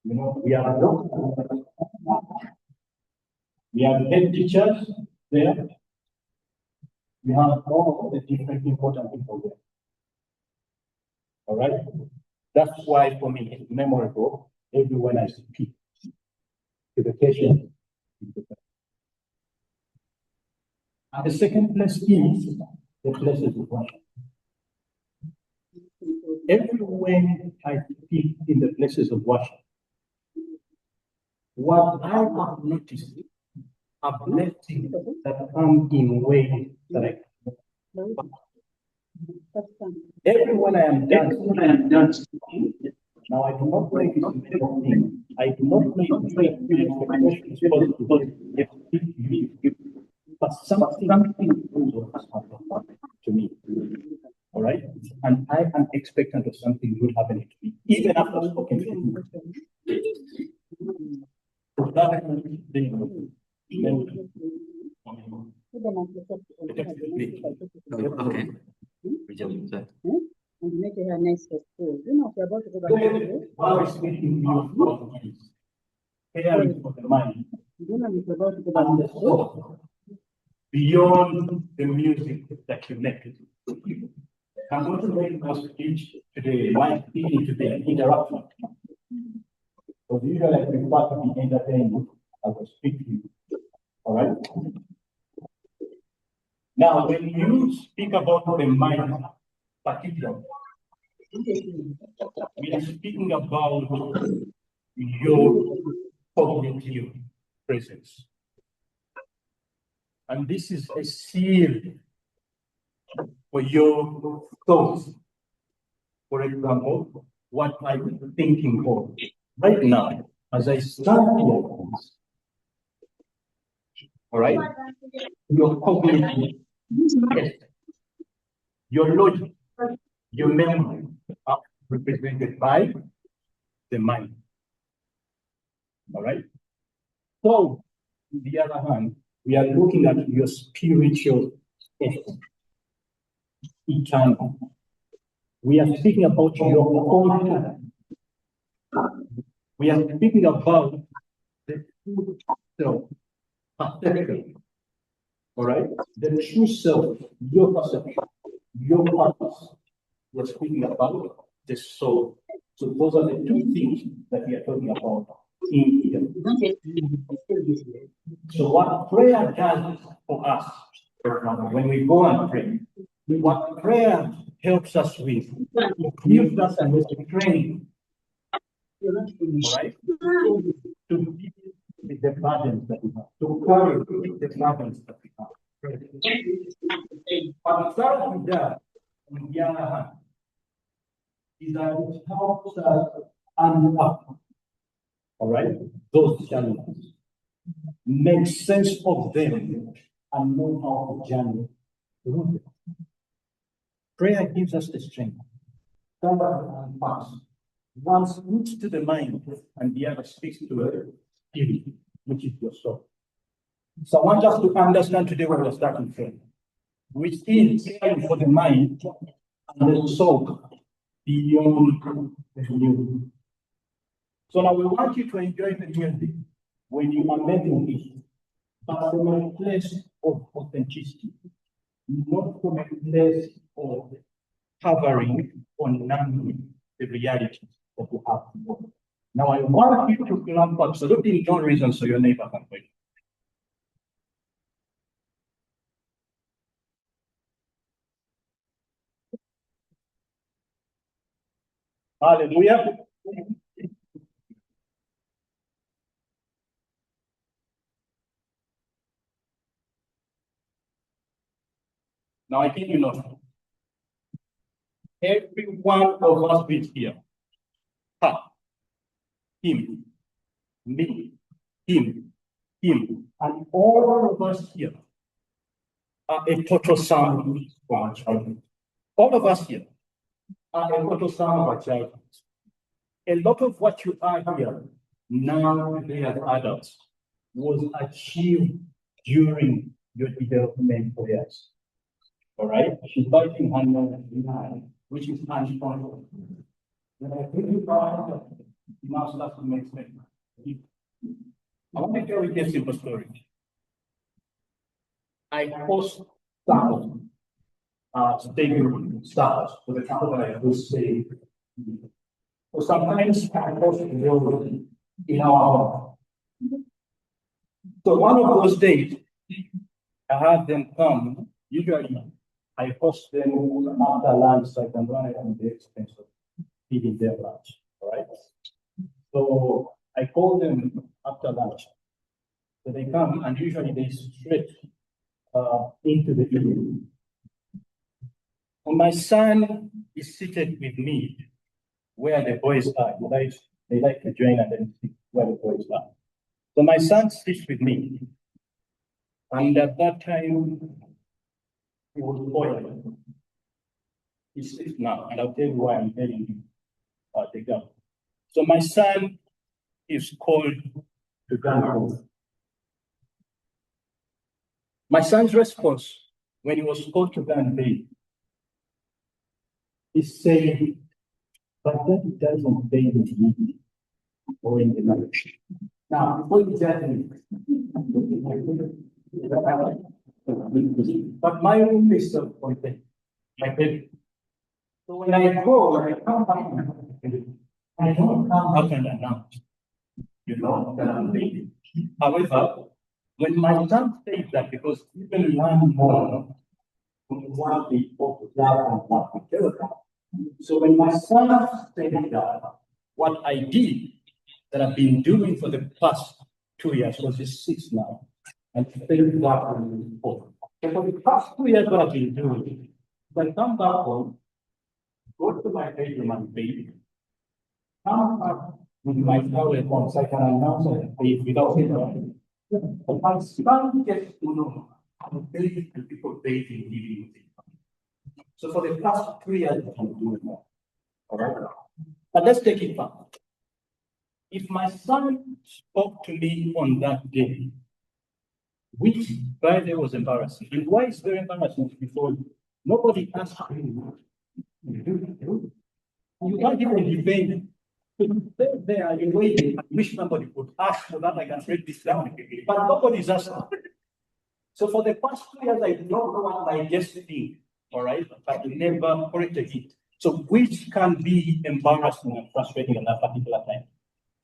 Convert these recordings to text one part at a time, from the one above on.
You know, we have head teachers there. We have all the different important people there. All right? That's why for me it's memorable everywhere I speak to the patient. And the second place is the places of worship. Everywhere I speak in the places of worship, what I have noticed are blessings that come in ways that I everyone I am done speaking. Now I do not know if it's a medical thing. I do not know if it's positive, but something has happened to me. All right? And I am expectant of something good happening to me, even after spoken to you. Okay. And make her nice for school. You know, if you're about to go back to school. While speaking caring for the mind, You know, if you're about to go back to school. Beyond the music that you make. I'm going to make my speech today, my speaking today, an interruption. Because usually I prefer to be entertained as I speak to you. All right? Now, when you speak about the mind, particularly, we are speaking about your cognitive presence. And this is a seal for your thoughts. For example, what I'm thinking of right now as I stand here. All right? Your cognitive, your logic, your memory are represented by the mind. All right? So, on the other hand, we are looking at your spiritual essence, eternal. We are speaking about your conscience. We are speaking about the true self, perception. All right? The true self, your perception, your purpose. We are speaking about the soul. So those are the two things that we are talking about in here. So what prayer does for us, when we go and pray, what prayer helps us with, it gives us a training, right? To deal with the burdens that we have, to carry the burdens that we have. But starting that, on the other hand, is that it helps us unlock, all right, those challenges, make sense of them, and know how to journey through them. Prayer gives us the strength. Somebody unpacks. One speaks to the mind, and the other speaks to the spirit, which is your soul. So I want us to understand today what we're starting from, which is caring for the mind and the soul beyond the music. So now we want you to enjoy the music when you are making it, but from a place of authenticity, not from a place of covering or numbing the reality that you have. Now I want you to clamp absolutely no reason so your neighbor can wait. Hallelujah. Now I think you know. Every one of us is here. Her, him, me, him, and all of us here are a total sum of our childhood. All of us here are a total sum of our childhood. A lot of what you are here now today as adults was achieved during your development years. All right? She's biting hand, which is unconscious. When I think about He now starts to make statements. I want to tell you a simple story. I post samples, statement samples, for the example that I will say. So sometimes I post videos in our home. So one of those days, I have them come. Usually, I post them after lunch so I can run it on the expense of eating their lunch. All right. So I call them after lunch. So they come and usually they straight into the evening. And my son is seated with me where the boys are. They like to join and then sit where the boys are. So my son sits with me. And at that time, he was boiling. He's 6 now, and I'll tell you why I'm telling you the gun. So my son is called to gun home. My son's response when he was called to gun bay is saying, but that doesn't bathe in the evening or in the night. Now, before you tell me, but my room is appointed, my bed. So when I go, I come back, I don't come back and announce, that I'm bathing. However, when my son says that, because even one more, one the observe and what we tell them. So when my son said that, what I did that I've been doing for the past 2 years, was just 6 now, and thank God for the report. So for the past 2 years, what I've been doing, I come back home, go to my bedroom and bathe, come back with my towel on so I can announce and bathe without anyone. But my son gets to know how very few people bathe in living with it. So for the past 3 years, I've been doing that. All right? But let's take it back. If my son spoke to me on that day, which by the way was embarrassing, and why is very embarrassing before nobody asked him, you can't even debate. There, you're waiting. I wish somebody would ask so that I can break this down. But nobody's asking. So for the past 2 years, I don't know what I just did. All right, but never corrected it. So which can be embarrassing and frustrating at that particular time.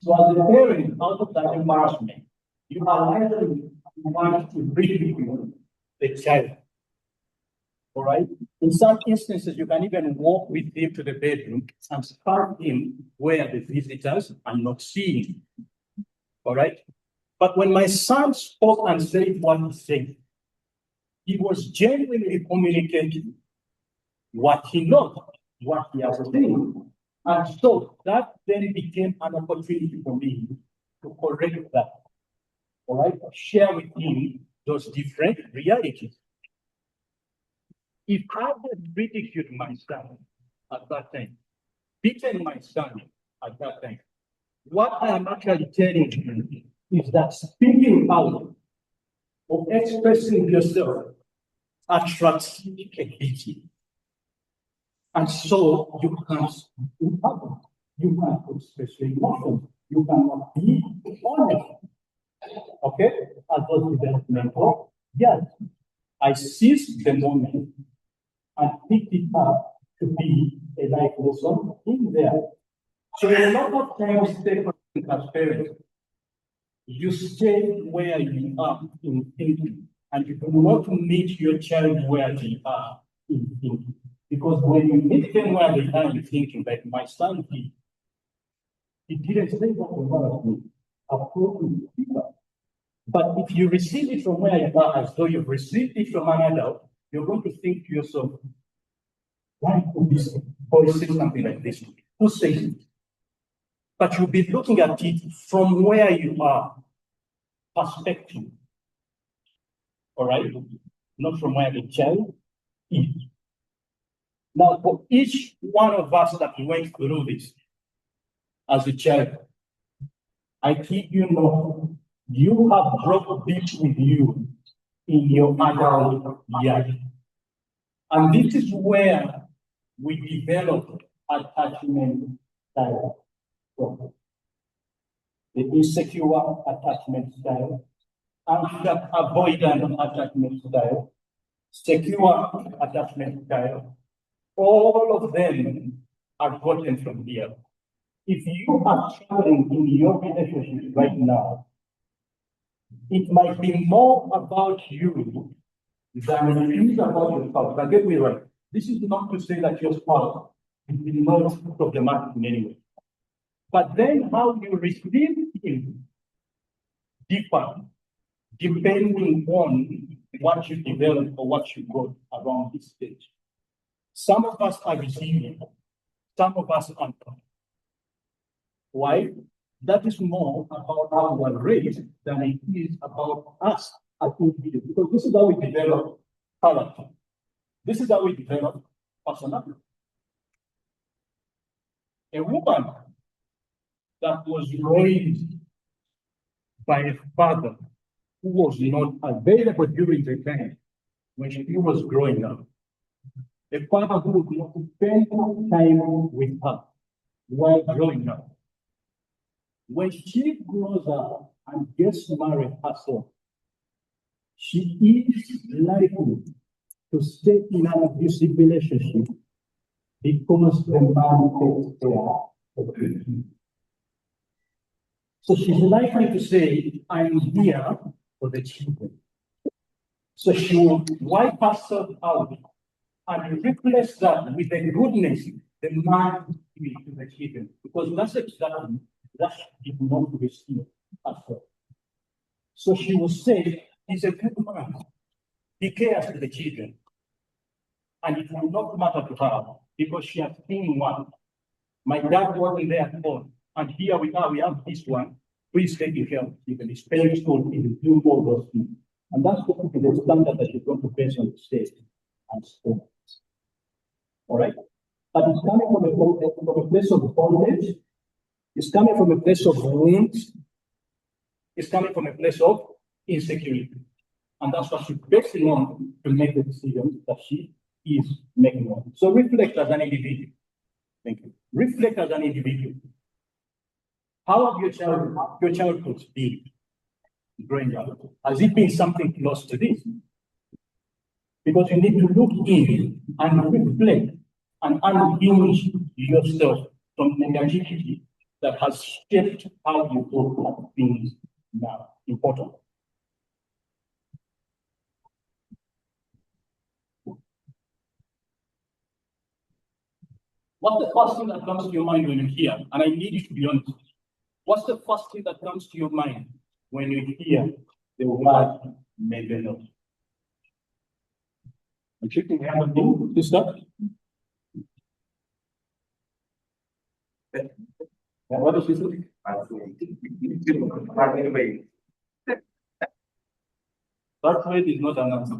So as a parent, out of that embarrassment, you are likely want to ridicule the child. All right. In some instances, you can even walk with him to the bedroom and start him where the visitors are not seeing. All right. But when my son spoke and said what he said, he was genuinely communicating what he knows, what he has seen. And so that then became an opportunity for me to correct that. All right. Share with him those different realities. If I had ridiculed my son at that time, beaten my son at that time, what I am actually telling you is that speaking out or expressing yourself attracts a beating. And so you can express your emotions. You cannot be honest. Okay? As was developmental, yes. I seized the moment and picked it up to be a life lesson in there. So a lot of times, as parents, you stay where you are in thinking, and you do not meet your child where they are in thinking. Because when you meet them where they are in thinking, like my son did, he didn't say what embarrassed me. I've told you. But if you receive it from where you are, as though you've received it from an adult, you're going to think to yourself, why could this boy say something like this? Who says it? But you'll be looking at it from where you are, perspective. All right? Not from where the child is. Now, for each one of us that went through this as a child, I keep you know, you have brought this with you in your adult years. And this is where we develop attachment style. the insecure attachment style, anxious avoidant attachment style, secure attachment style. All of them are gotten from here. If you are struggling in your relationship right now, it might be more about you than it is about your spouse. But get me right. This is not to say that your spouse is not problematic in any way. But then how you receive him differ depending on what you develop or what you got around this stage. Some of us are receiving, some of us aren't. Why? That is more about how we were raised than it is about us as individuals. Because this is how we develop character. This is how we develop personality. A woman that was raised by a father who was not available during the time when she was growing up, a father who would not spend time with her while growing up. When she grows up and gets married herself, she is likely to stay in an abusive relationship because the man takes care of her. So she's likely to say, I'm here for the children. So she will wipe herself out and replace that with the goodness the man gives to the children. Because that's exactly that she did not receive at all. So she will say, he's a good man. He cares for the children. And it will not matter to her because she has seen one. My dad wasn't there at all. And here we are, we have this one who is taking care of children. He's paying school, he's doing all those things. And that's going to be the standard that she's going to base on the state and school. All right? But it's coming from a place of bondage. It's coming from a place of wounds. It's coming from a place of insecurity. And that's what she's basing on to make the decision that she is making on. So reflect as an individual. Thank you. Reflect as an individual. How have your childhood been growing up? Has it been something close to this? Because you need to look in and reflect and unhinge yourself from the negativity that has shaped how you look at things now. Important. What's the first thing that comes to your mind when you hear? And I need you to be honest. What's the first thing that comes to your mind when you hear the word mental health? I'm shaking hands on you, sister. What does she say? That word is not an answer.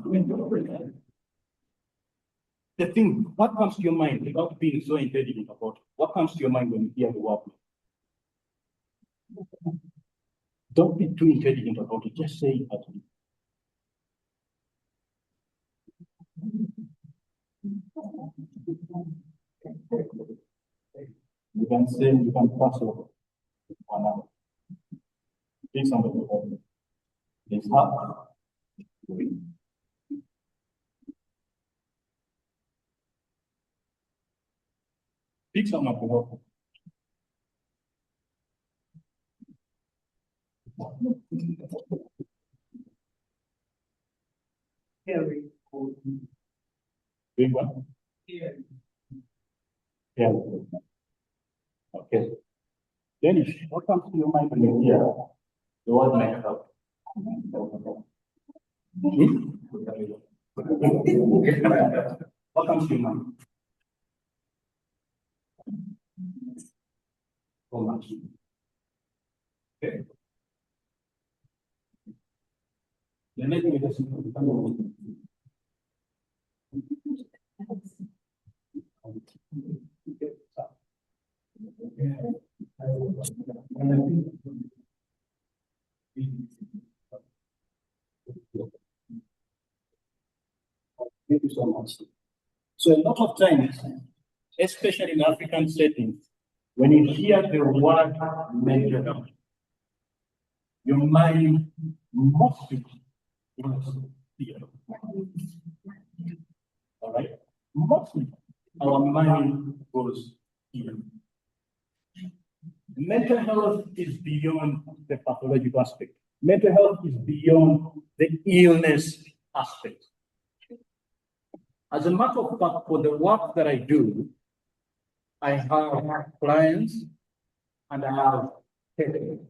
The thing, what comes to your mind without being so intelligent about it? What comes to your mind when you hear the word? Don't be too intelligent about it, just say it at me. You can say, you can pass over one another. Take somebody over. It's hard. Pick someone to help. Harry. Big one? Yeah. Yeah. Okay. Dennis, what comes to your mind when you hear the word mental health? What comes to your mind? So much. Okay. The next thing is thank you so much. So a lot of times, especially in African settings, when you hear the word mental health, your mind must be here. All right? Mostly, our mind goes here. Mental health is beyond the pathological aspect. Mental health is beyond the illness aspect. As a matter of fact, for the work that I do, I have clients and I have patients.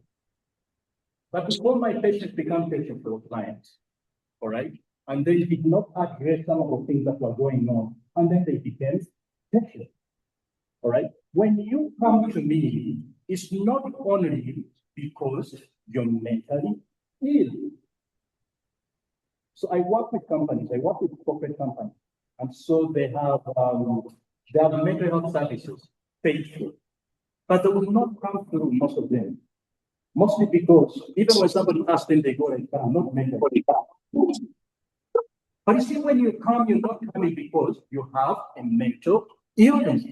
But before my patients become patients or clients, all right? And they did not address some of the things that were going on, and then they became patients, all right? When you come to me, it's not only because you're mentally ill. So I work with companies, I work with corporate companies, and so they have mental health services paid for, but they will not come through, most of them. Mostly because even when somebody asks them, they go like, I'm not mentally ill. But you see, when you come, you're not coming because you have a mental illness.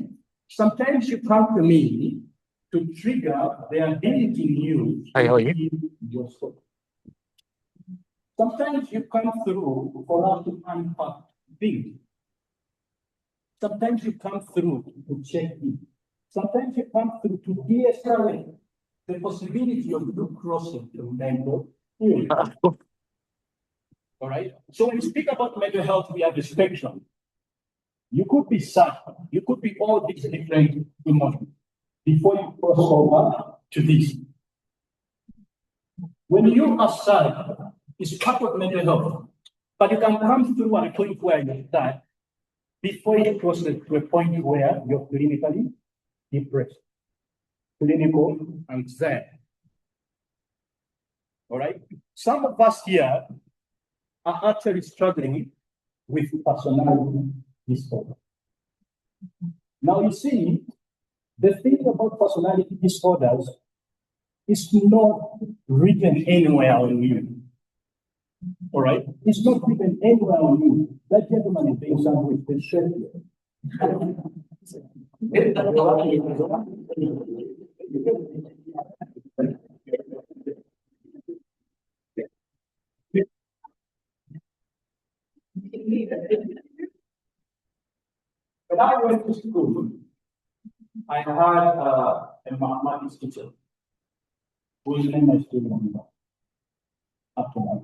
Sometimes you come to me to trigger the ability in you to heal yourself. Sometimes you come through for us to unpack things. Sometimes you come through to check in. Sometimes you come through to de-escalate the possibility of you crossing the mental illness. All right. So when we speak about mental health, we have a spectrum. You could be sad. You could be all these different emotions before you cross over to this. When you are sad, it's part of mental health. But you can come through at a point where you're sad before you cross to a point where you're clinically depressed, clinical anxiety. All right. Some of us here are actually struggling with personality disorder. Now, you see, the thing about personality disorders is not written anywhere on you. All right? It's not written anywhere on you. That gentleman is being some with the shirt When I went to school, I had a mathematics teacher whose name I still remember up to now.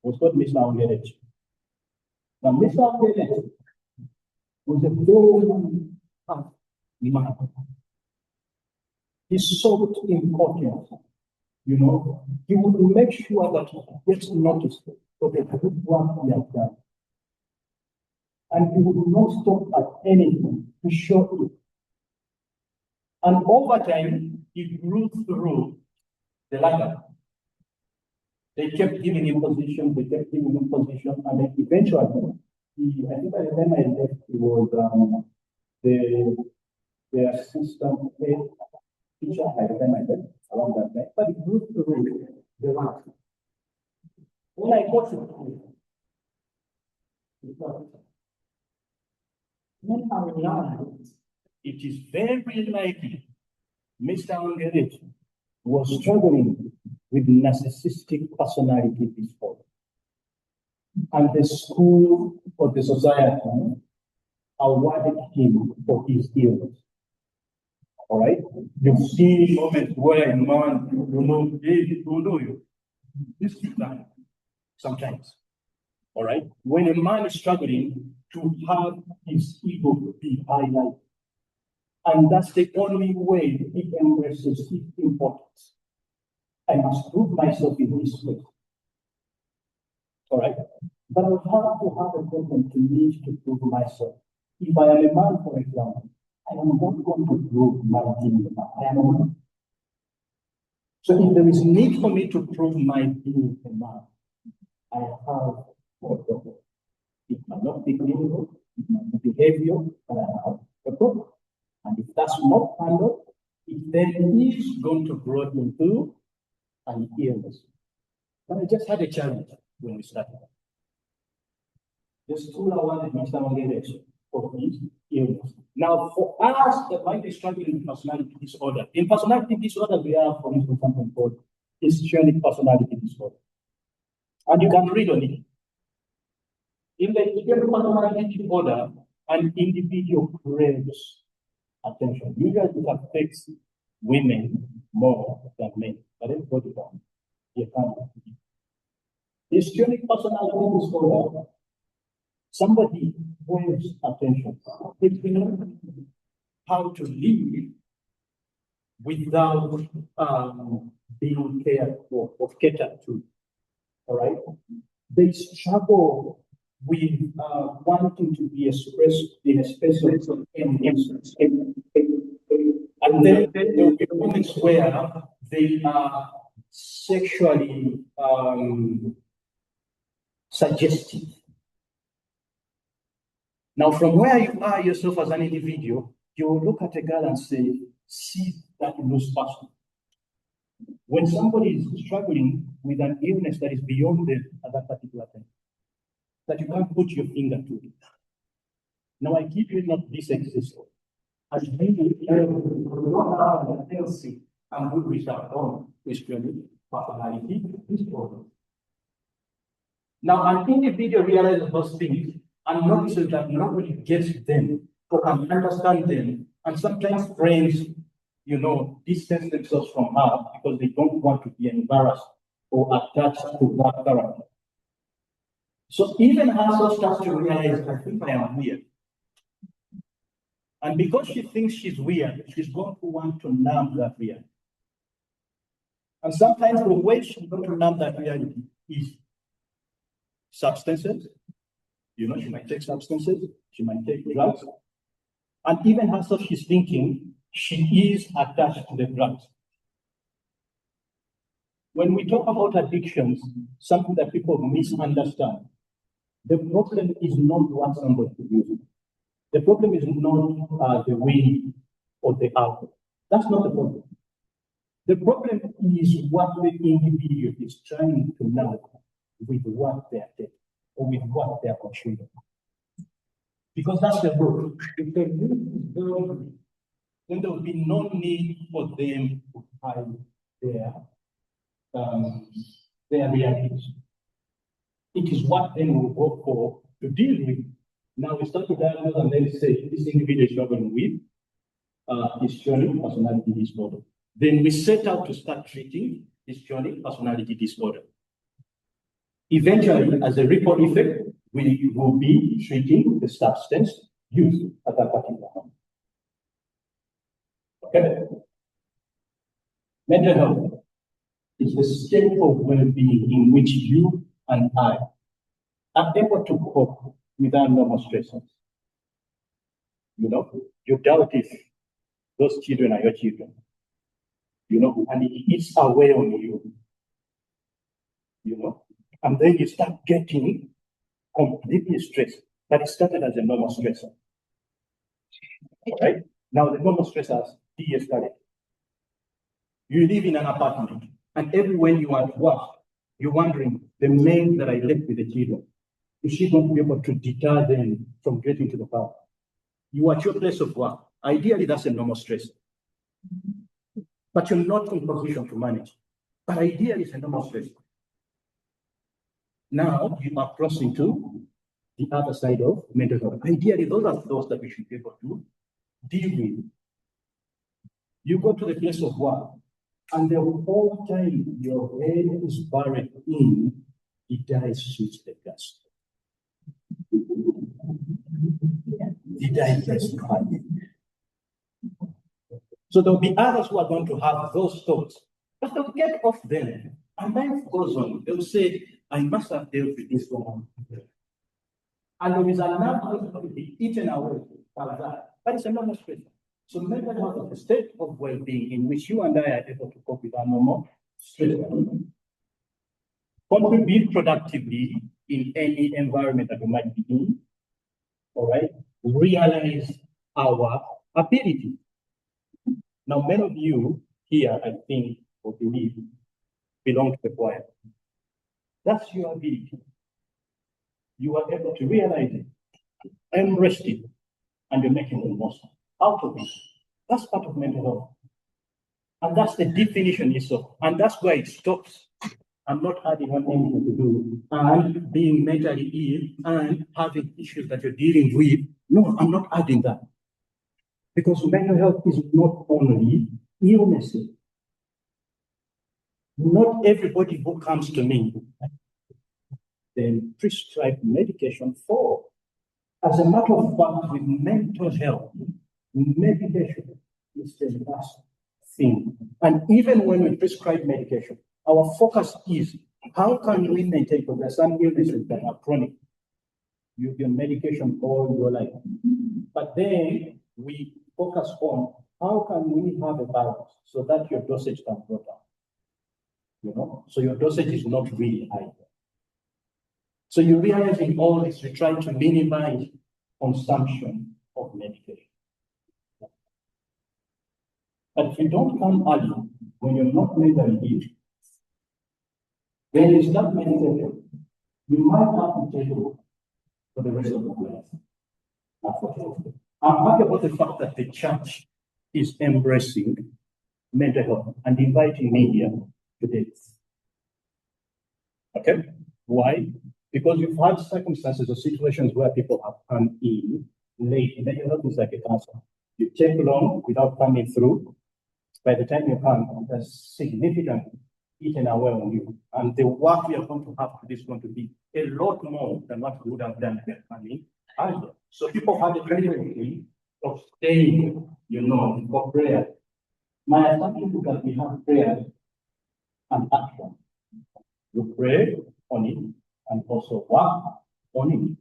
Was called Mr. Ongerech. Now, Mr. Ongerech was a very tough man. He sought importance. You know, he would make sure that he gets noticed for the good work he has done. And he would not stop at anything to show it. And over time, he grew through the ladder. They kept giving him position, they kept giving him position, and then eventually, I think by the time I left, he was the assistant head teacher by the time I left, around that time. But he grew through the ranks. When I got to school, when I realized it is very likely Mr. Ongerech was struggling with narcissistic personality disorder. And the school or the society awarded him for his illness. All right? You've seen moments where a man, you know, they will know you. This is that sometimes. All right? When a man is struggling to have his ego be highlighted. And that's the only way he embraces his importance. I must prove myself in this way. All right? But I have to have a problem to need to prove myself. If I am a man, for example, I am not going to prove my being. I am a man. So if there is need for me to prove my being a man, I have a problem. It might not be clinical, it might be behavioral, but I have a problem. And if that's not handled, it then is going to grow into an illness. But I just had a challenge when we started. The school awarded Mr. Ongerech for his illness. Now, for us that might be struggling with personality disorder, in personality disorder, we have, for instance, something called histrionic personality disorder. And you can read on it. In the histrionic personality disorder, an individual craves attention. Usually it affects women more than men, but everybody does. Histrionic personality disorder, somebody craves attention. They know how to live without being cared for or catered to. All right? They struggle with wanting to be expressed in a space of innocence. And then there will be moments where they are sexually suggestive. Now, from where you are yourself as an individual, you will look at a girl and say, see that loose person. When somebody is struggling with an illness that is beyond them at that particular time, that you can't put your finger to it. Now, I give you not this existence. As being healthy and good with our own histrionic personality disorder. Now, an individual realizes those things and notices that nobody gets them or can understand them. And sometimes friends, distance themselves from her because they don't want to be embarrassed or attached to that character. So even herself starts to realize, I think I am weird. And because she thinks she's weird, she's going to want to numb that reality. And sometimes the way she's going to numb that reality is substances. She might take substances, she might take drugs. And even herself, she's thinking she is attached to the drugs. When we talk about addictions, something that people misunderstand, the problem is not what somebody uses. The problem is not the weed or the alcohol. That's not the problem. The problem is what the individual is trying to know with what they are taking or with what they are consuming. Because that's the rule. If the root is very good, then there will be no need for them to hide their realities. It is what then will go for to deal with. Now we start to diagnose and then say this individual is struggling with histrionic personality disorder. Then we set out to start treating histrionic personality disorder. Eventually, as a ripple effect, we will be treating the substance used at that particular time. Okay? Mental health is the state of well-being in which you and I are able to cope with our normal stressors. You doubt if those children are your children. And it eats away on you. And then you start getting completely stressed. But it started as a normal stressor. All right? Now the normal stressors de-escalate. You live in an apartment, and everywhere you are at work, you're wondering, the maid that I left with the children, is she going to be able to deter them from getting to the park? You are at your place of work. Ideally, that's a normal stress. But you're not in position to manage. But ideally, it's a normal stress. Now, you are crossing to the other side of mental health. Ideally, those are those that we should be able to deal with. You go to the place of work, and the whole time your head is buried in, it dies switch the gas. It dies quiet. So there'll be others who are going to have those thoughts, but they'll get off them. And life goes on. They'll say, I must have dealt with this one. And there is another that will be eaten away by that. But it's a normal stress. So mental health is a state of well-being in which you and I are able to cope with our normal stress. Contribute productively in any environment that we might be in. All right? Realize our ability. Now, many of you here, I think, or believe, belong to the choir. That's your ability. You are able to realize it, embrace it, and you're making the most out of it. That's part of mental health. And that's the definition itself. And that's where it stops. I'm not adding on anything to do and being mentally ill and having issues that you're dealing with. No, I'm not adding that. Because mental health is not only illnesses. Not everybody who comes to me then prescribe medication for. As a matter of fact, with mental health, medication is the last thing. And even when we prescribe medication, our focus is how can we maintain, because there are some illnesses that are chronic. You get medication all your life. But then we focus on how can we have a balance so that your dosage can go down. You know, so your dosage is not really high. So you realize in all this, we try to minimize consumption of medication. But if you don't come early, when you're not mentally ill, when you start medication, you might have to take it for the rest of your life. Unfortunately. I'm happy about the fact that the church is embracing mental health and inviting me here today. Okay? Why? Because we've had circumstances or situations where people have come in late. Mental health is like a cancer. You take long without coming through. By the time you come, there's significant eaten away on you. And the work we are going to have is going to be a lot more than what we would have done when coming earlier. So people have the tendency of staying, you know, for prayer. My assumption is that we have prayer and action. You pray on it and also work on it.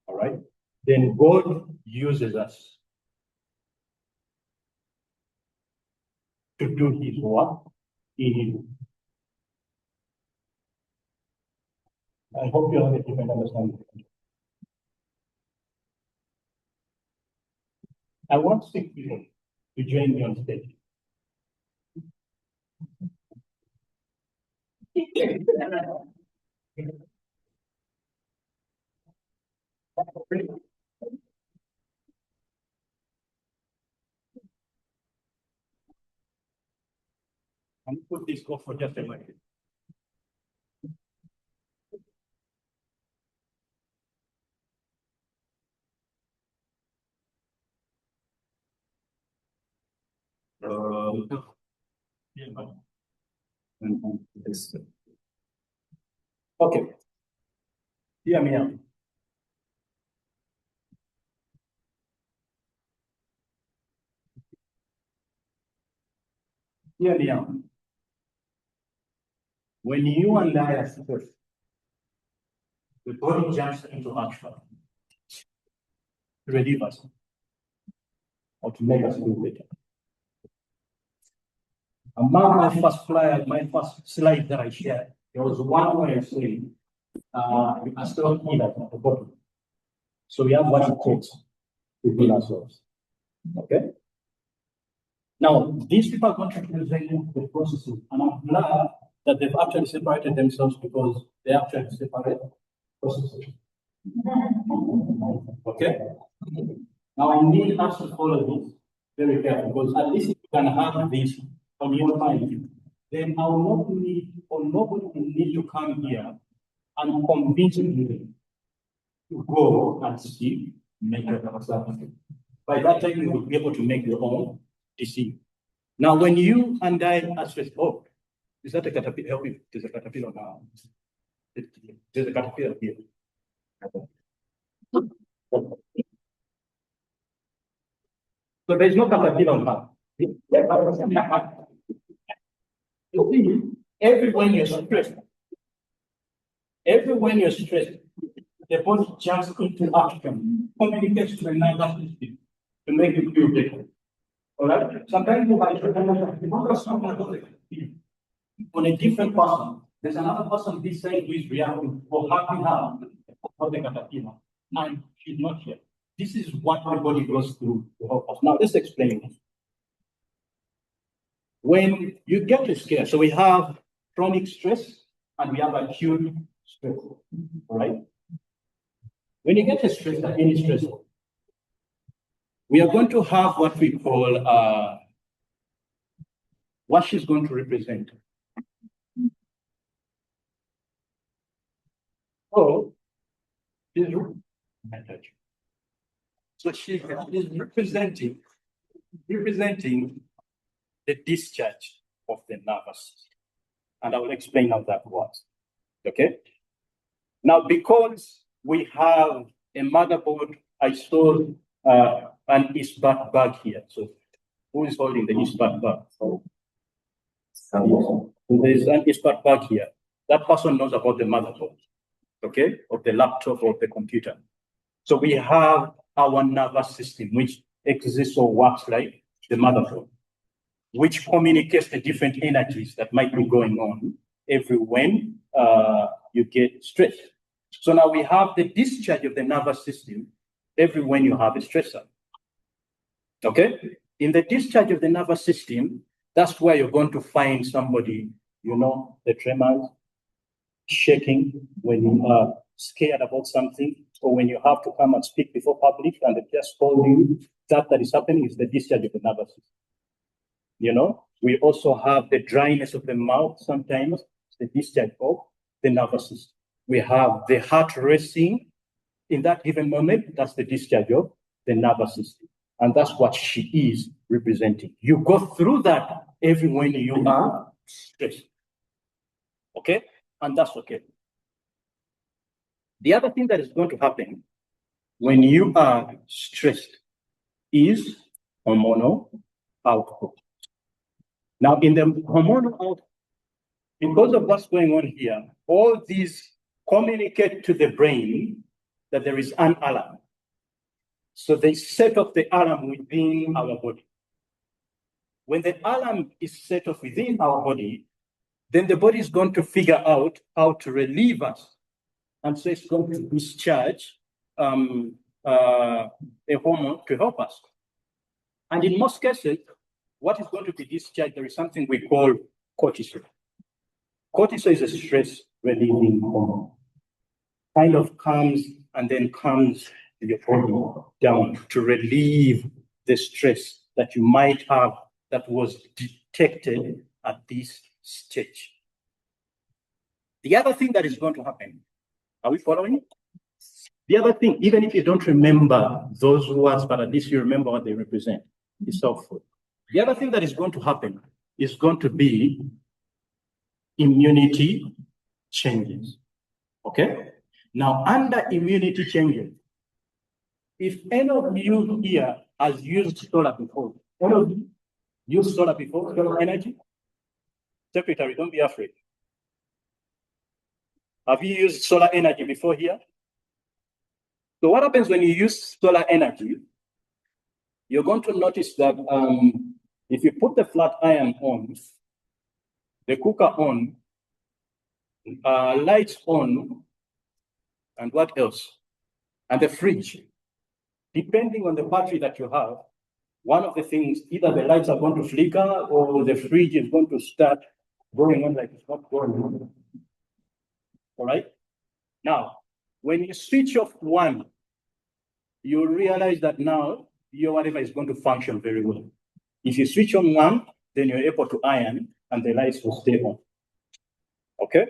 All right? Then God uses us to do his work in you. I hope you have a different understanding. I want 6 people to join me on stage. And put this off for just a minute. Okay. Hear me out. Hear me out. When you and I are stressed, the body jumps into action to relieve us or to make us feel better. Among my first flyer, my first slide that I shared, there was one way of saying, we are still healers at the bottom. So we have what it takes to heal ourselves. Okay? Now, these people are going to present the processes, and I'm glad that they've actually separated themselves because they actually separate processes. Okay? Now, I need us to follow this very carefully because at least if you can have this on your mind, then I will not need, or nobody will need to come here and convince you to go and see mental health. By that time, you will be able to make your own decision. Now, when you and I are stressed, oh, is that a caterpillar? Help me. There's a caterpillar now. There's a caterpillar here. So there's no caterpillar on her. You see, everywhere you're stressed, the body jumps into action, communicates to another system to make it feel better. All right? Sometimes you have on a different person. There's another person this side who is reacting for happy her of the caterpillar, and she's not here. This is what my body goes through to help us. Now, let's explain it. When you get a scare, so we have chronic stress and we have acute stress. All right? When you get a stress, any stress, we are going to have what we call what she's going to represent. So, so she is representing the discharge of the nervous system. And I will explain how that works. Okay? Now, because we have a motherboard, I saw an ISBAT bag here. So, who is holding the ISBAT bag? So there's an ISBAT bag here. That person knows about the motherboard, okay, of the laptop or the computer. So we have our nervous system, which exists or works like the motherboard, which communicates the different energies that might be going on every when you get stressed. So now we have the discharge of the nervous system every when you have a stressor. Okay? In the discharge of the nervous system, that's where you're going to find somebody, you know, the tremors, shaking when you are scared about something, or when you have to come and speak before public and they just call you, that is happening is the discharge of the nervous system. You know, we also have the dryness of the mouth sometimes, the discharge of the nervous system. We have the heart racing in that given moment, that's the discharge of the nervous system. And that's what she is representing. You go through that every when you are stressed. Okay? And that's okay. The other thing that is going to happen when you are stressed is hormonal output. Now, in the hormonal output, because of what's going on here, all these communicate to the brain that there is an alarm. So they set off the alarm within our body. When the alarm is set off within our body, then the body is going to figure out how to relieve us. And so it's going to discharge a hormone to help us. And in most cases, what is going to be discharged, there is something we call cortisol. Cortisol is a stress relieving hormone. Kind of comes and then comes your body down to relieve the stress that you might have that was detected at this stage. The other thing that is going to happen, are we following? The other thing, even if you don't remember those words, but at least you remember what they represent, is helpful. The other thing that is going to happen is going to be immunity changes. Okay? Now, under immunity changes, if any of you here has used solar before, any of you used solar before, solar energy? Secretary, don't be afraid. Have you used solar energy before here? So what happens when you use solar energy? You're going to notice that if you put the flat iron on, the cooker on, lights on, and what else? And the fridge. Depending on the battery that you have, one of the things, either the lights are going to flicker or the fridge is going to start going on like it's not going on. All right? Now, when you switch off one, you realize that now your whatever is going to function very well. If you switch on one, then you're able to iron and the lights will stay on. Okay?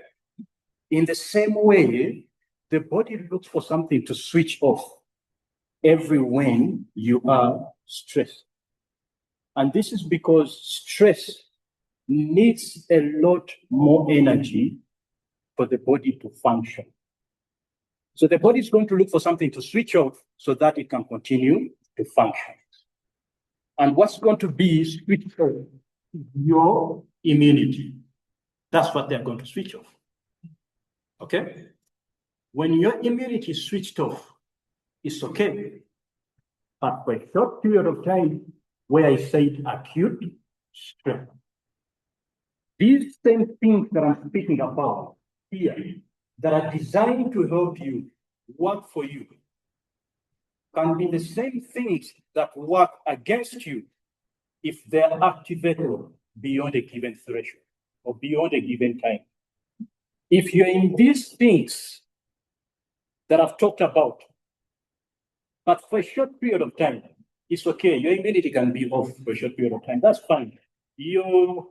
In the same way, the body looks for something to switch off every when you are stressed. And this is because stress needs a lot more energy for the body to function. So the body is going to look for something to switch off so that it can continue to function. And what's going to be switched off? Your immunity. That's what they're going to switch off. Okay? When your immunity is switched off, it's okay. But for a short period of time, where I said acute stress, these same things that I'm speaking about here, that are designed to help you, work for you, can be the same things that work against you if they're activated beyond a given threshold or beyond a given time. If you're in these things that I've talked about, but for a short period of time, it's okay. Your immunity can be off for a short period of time. That's fine. your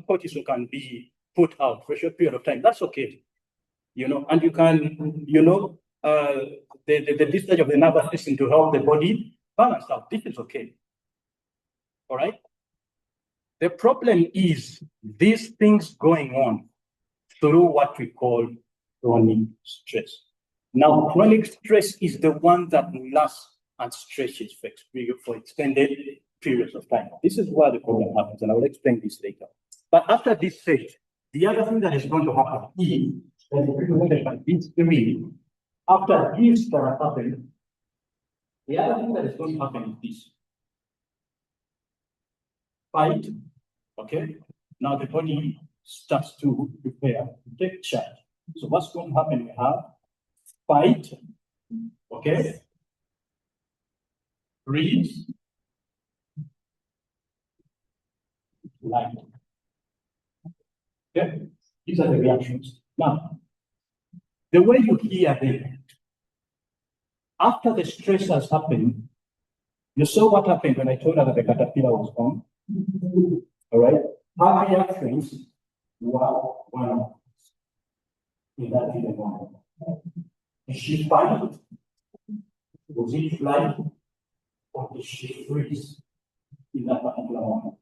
cortisol can be put out for a short period of time. That's okay, and you can, the discharge of the nervous system to help the body balance out. This is okay. All right. The problem is these things going on through what we call chronic stress. Now, chronic stress is the one that lasts and stretches for extended periods of time. This is where the problem happens, and I will explain this later. But after this stage, the other thing that is going to happen is that represented by these three. After this start happening, the other thing that is going to happen is this. Fight, okay? Now the body starts to prepare to take charge. So what's going to happen? We have fight, okay? Freeze, light. Okay? These are the reactions. Now, the way you hear them, after the stress has happened, you saw what happened when I told her that the caterpillar was gone. All right? Her reactions were one in that given moment. Did she fight? Was it flight? Or did she freeze in that particular moment?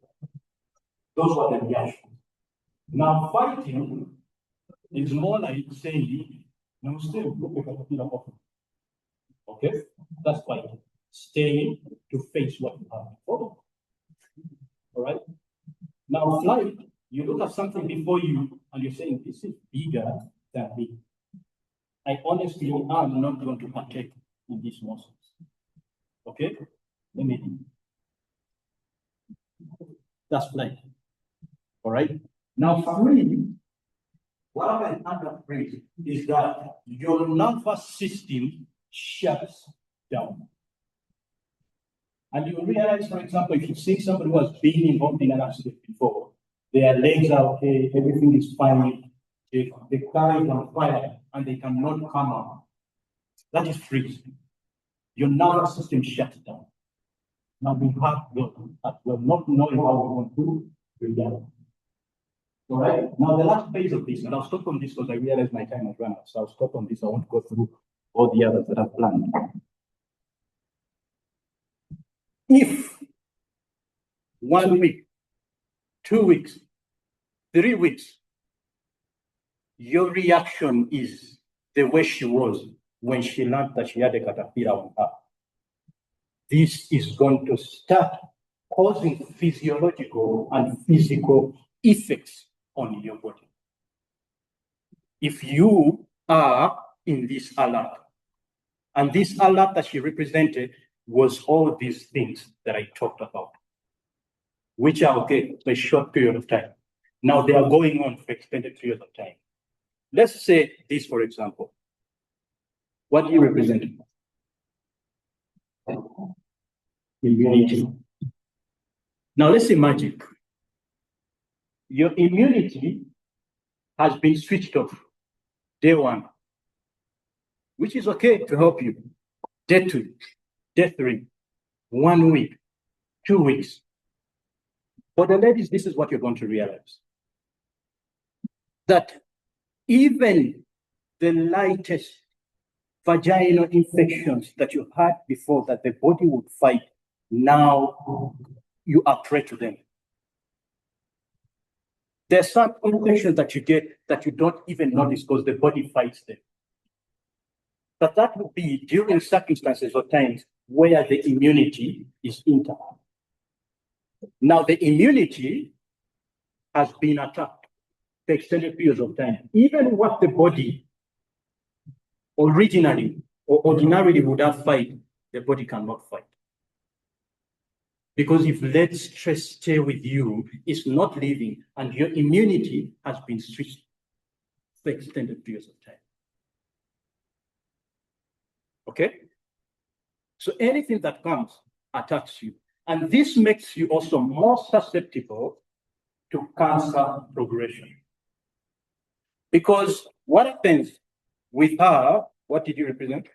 Those were the reactions. Now, fighting is more like saying, no, still look at the caterpillar off. Okay? That's fighting. Staying to face what you have before. All right? Now, flight, you look at something before you and you're saying, this is bigger than me. I honestly am not going to partake in these muscles. Okay? Let me do. That's flight. All right? Now, freeze, what happens under freeze is that your nervous system shuts down. And you realize, for example, if you see somebody who has been involved in an accident before, their legs are okay, everything is fine, the car is on fire, and they cannot come out. That is freeze. Your nervous system shuts down. Now we have we're not knowing how we want to react. All right. Now the last phase of this, and I'll stop on this because I realize my time has run out. So I'll stop on this. I won't go through all the others that I've planned. If 1 week, 2 weeks, 3 weeks, your reaction is the way she was when she learned that she had a caterpillar on her, this is going to start causing physiological and physical effects on your body. If you are in this alert, and this alert that she represented was all these things that I talked about, which are okay for a short period of time. Now they are going on for extended periods of time. Let's say this, for example. What do you represent? Immunity. Now let's imagine your immunity has been switched off day 1, which is okay to help you. Day 2, day 3, 1 week, 2 weeks. For the ladies, this is what you're going to realize. That even the lightest vaginal infections that you had before that the body would fight, now you are prey to them. There's some infections that you get that you don't even notice because the body fights them. But that would be during circumstances or times where the immunity is intact. Now the immunity has been attacked for extended periods of time. Even what the body originally or ordinarily would have fight, the body cannot fight. Because if let stress stay with you, it's not leaving, and your immunity has been switched for extended periods of time. Okay? So anything that comes attacks you. And this makes you also more susceptible to cancer progression. Because what happens with her, what did you represent?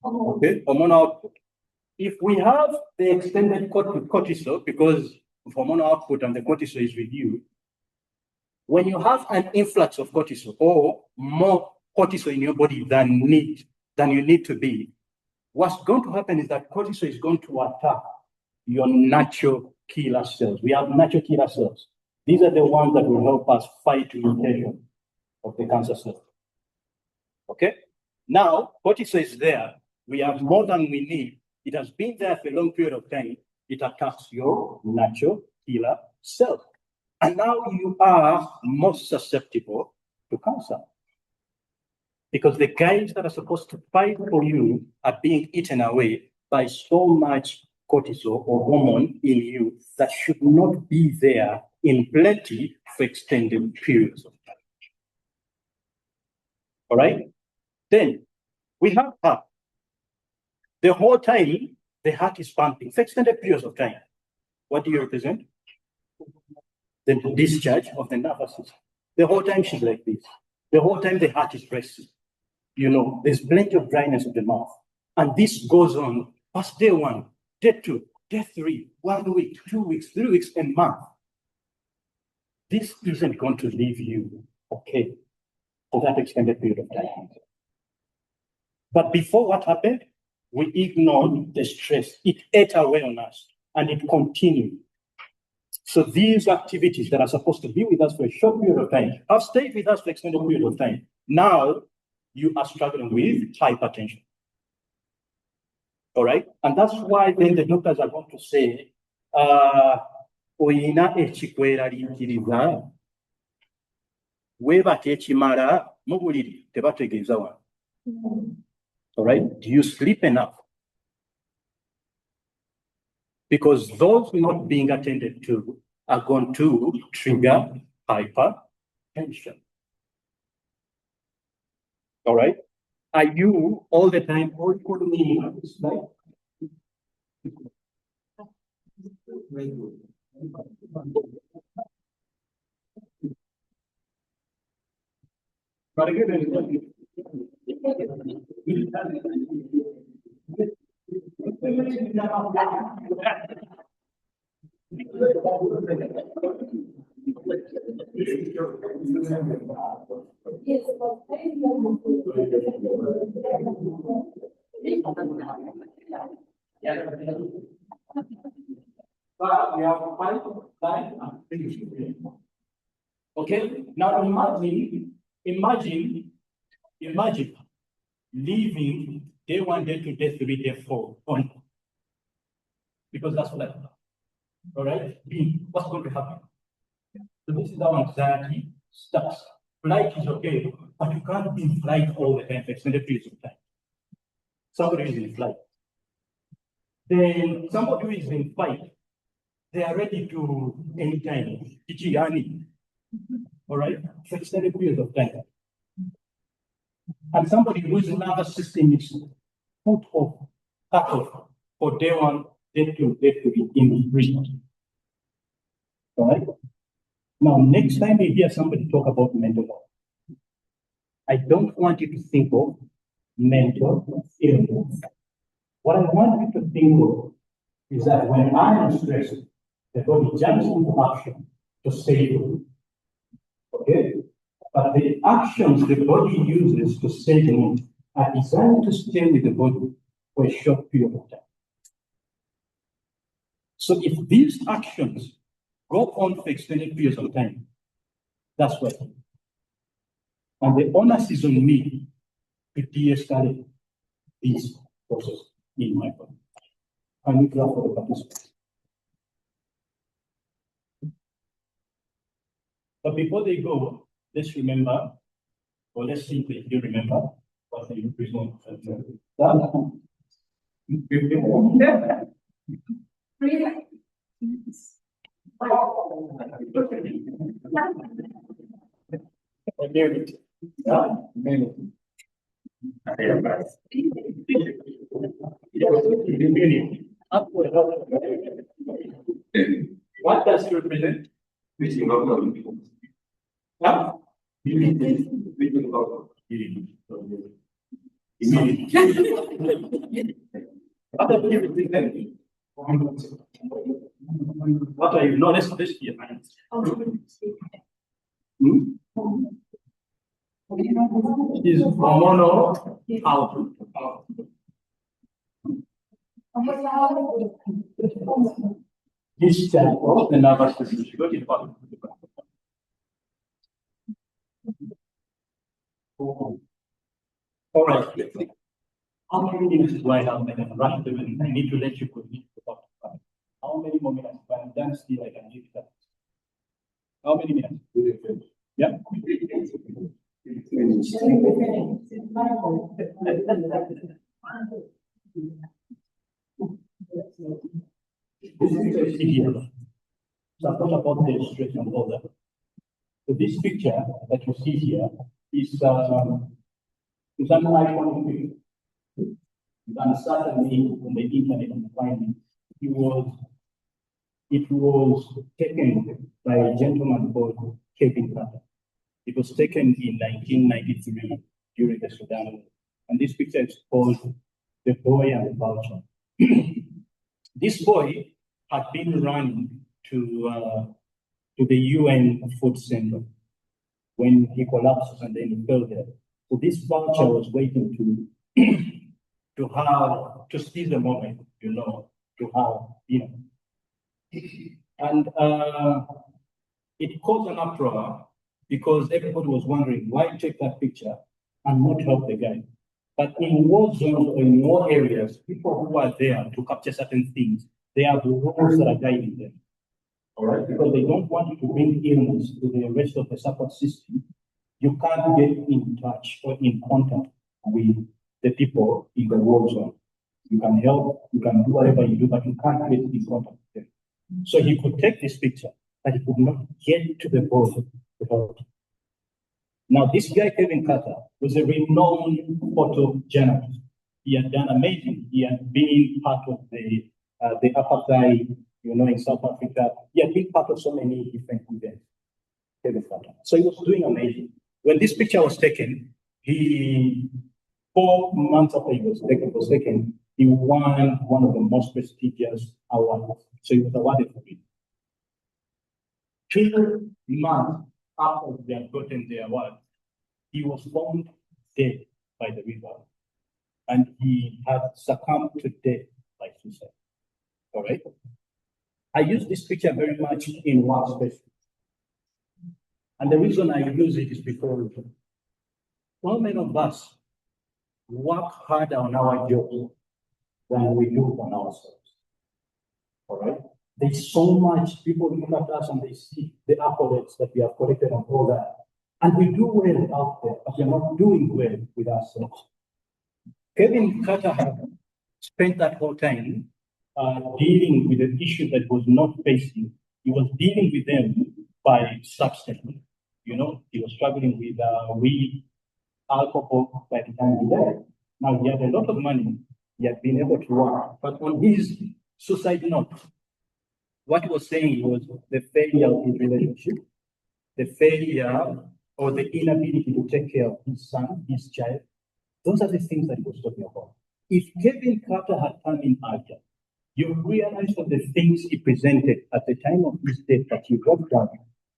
Okay, hormonal output. if we have the extended cortisol, because hormonal output and the cortisol is with you, when you have an influx of cortisol or more cortisol in your body than you need to be, what's going to happen is that cortisol is going to attack your natural killer cells. We have natural killer cells. These are the ones that will help us fight mutation of the cancer cells. Okay? Now, cortisol is there. We have more than we need. It has been there for a long period of time. It attacks your natural killer cells. And now you are most susceptible to cancer. Because the guys that are supposed to fight for you are being eaten away by so much cortisol or hormone in you that should not be there in plenty for extended periods of time. All right? Then we have heart. The whole time, the heart is pumping for extended periods of time. What do you represent? The discharge of the nervous system. The whole time she's like this. The whole time the heart is pressing. You know, there's plenty of dryness of the mouth. And this goes on past day 1, day 2, day 3, 1 week, 2 weeks, 3 weeks, a month. This isn't going to leave you okay for that extended period of time. But before what happened, we ignored the stress. It ate away on us and it continued. So these activities that are supposed to be with us for a short period of time have stayed with us for an extended period of time. Now you are struggling with hypertension. All right? And that's why then the doctors are going to say, oyina ekikweraliikiriza weebaka ekimala mu buliri tebategeeza wano. All right? Do you sleep enough? Because those not being attended to are going to trigger hypertension. All right? Are you all the time holding me on this slide? But again, okay, now imagine leaving day 1, day 2, day 3, day 4 on. Because that's what I thought. All right? What's going to happen? So this is how anxiety starts. Flight is okay, but you can't be in flight all the time for extended periods of time. Somebody is in flight. Then somebody who is in fight, they are ready to anytime. All right? For extended periods of time. And somebody whose nervous system is put off, cut off for day 1, day 2, day 3 in prison. All right? Now, next time you hear somebody talk about mental health, I don't want you to think of mental illness. What I want you to think of is that when I am stressed, the body jumps into action to save you. Okay? But the actions the body uses to save you are designed to stay with the body for a short period of time. So if these actions go on for extended periods of time, that's what. And the onus is on me to de-escalate this process in my body. And we clap for the participants. But before they go, let's remember, or let's simply remember what the represent. What does it represent? Huh? Other people think that. What are you? No, let's hear. Is mono out. This type of the nervous system should go to the bottom. All right. How many minutes do I have? I can rush them and I need to let you continue to talk. How many more minutes? If I'm done still, I can give that. How many minutes? Yeah. This is here. So I thought about the illustration and all that. So this picture that you see here is an iconic picture. You can certainly on the internet and find it was taken by a gentleman called Kevin Carter. It was taken in 1993 during the Sudan War. And this picture is called The Boy and the Vulture. This boy had been running to the UN Food Center when he collapsed and then he fell there. So this vulture was waiting to seize the moment, to have, And it caused an uproar because everybody was wondering why take that picture and not help the guy. But in war zones or in war areas, people who are there to capture certain things, they have the rules that are guiding them. All right, because they don't want you to bring illness to the rest of the support system. You can't get in touch or in contact with the people in the war zone. You can help, you can do whatever you do, but you can't get in contact with them. So he could take this picture, but he could not get to the boy to help. Now, this guy, Kevin Carter, was a renowned photojournalist. He had done amazing. He had been part of the apartheid, in South Africa. He had been part of so many different events, Kevin Carter. So he was doing amazing. When this picture was taken, 4 months after it was taken, he won one of the most prestigious awards. So he was awarded for it. 2 months after they had gotten the award, he was found dead by the river. And he had succumbed to death by suicide. All right? I use this picture very much in workspace. And the reason I use it is because so many of us work harder on our jobs than we do on ourselves. All right? There's so much people look at us and they see the accolades that we have collected and all that. And we do well out there, but we're not doing well with ourselves. Kevin Carter had spent that whole time dealing with the issue that was not facing. He was dealing with them by substance. He was struggling with weed, alcohol by the time he died. Now, he had a lot of money. He had been able to work. But on his suicide note, what he was saying was the failure of his relationship, the failure or the inability to take care of his son, his child. Those are the things that he was talking about. If Kevin Carter had come in earlier, you realize that the things he presented at the time of his death that he wrote down,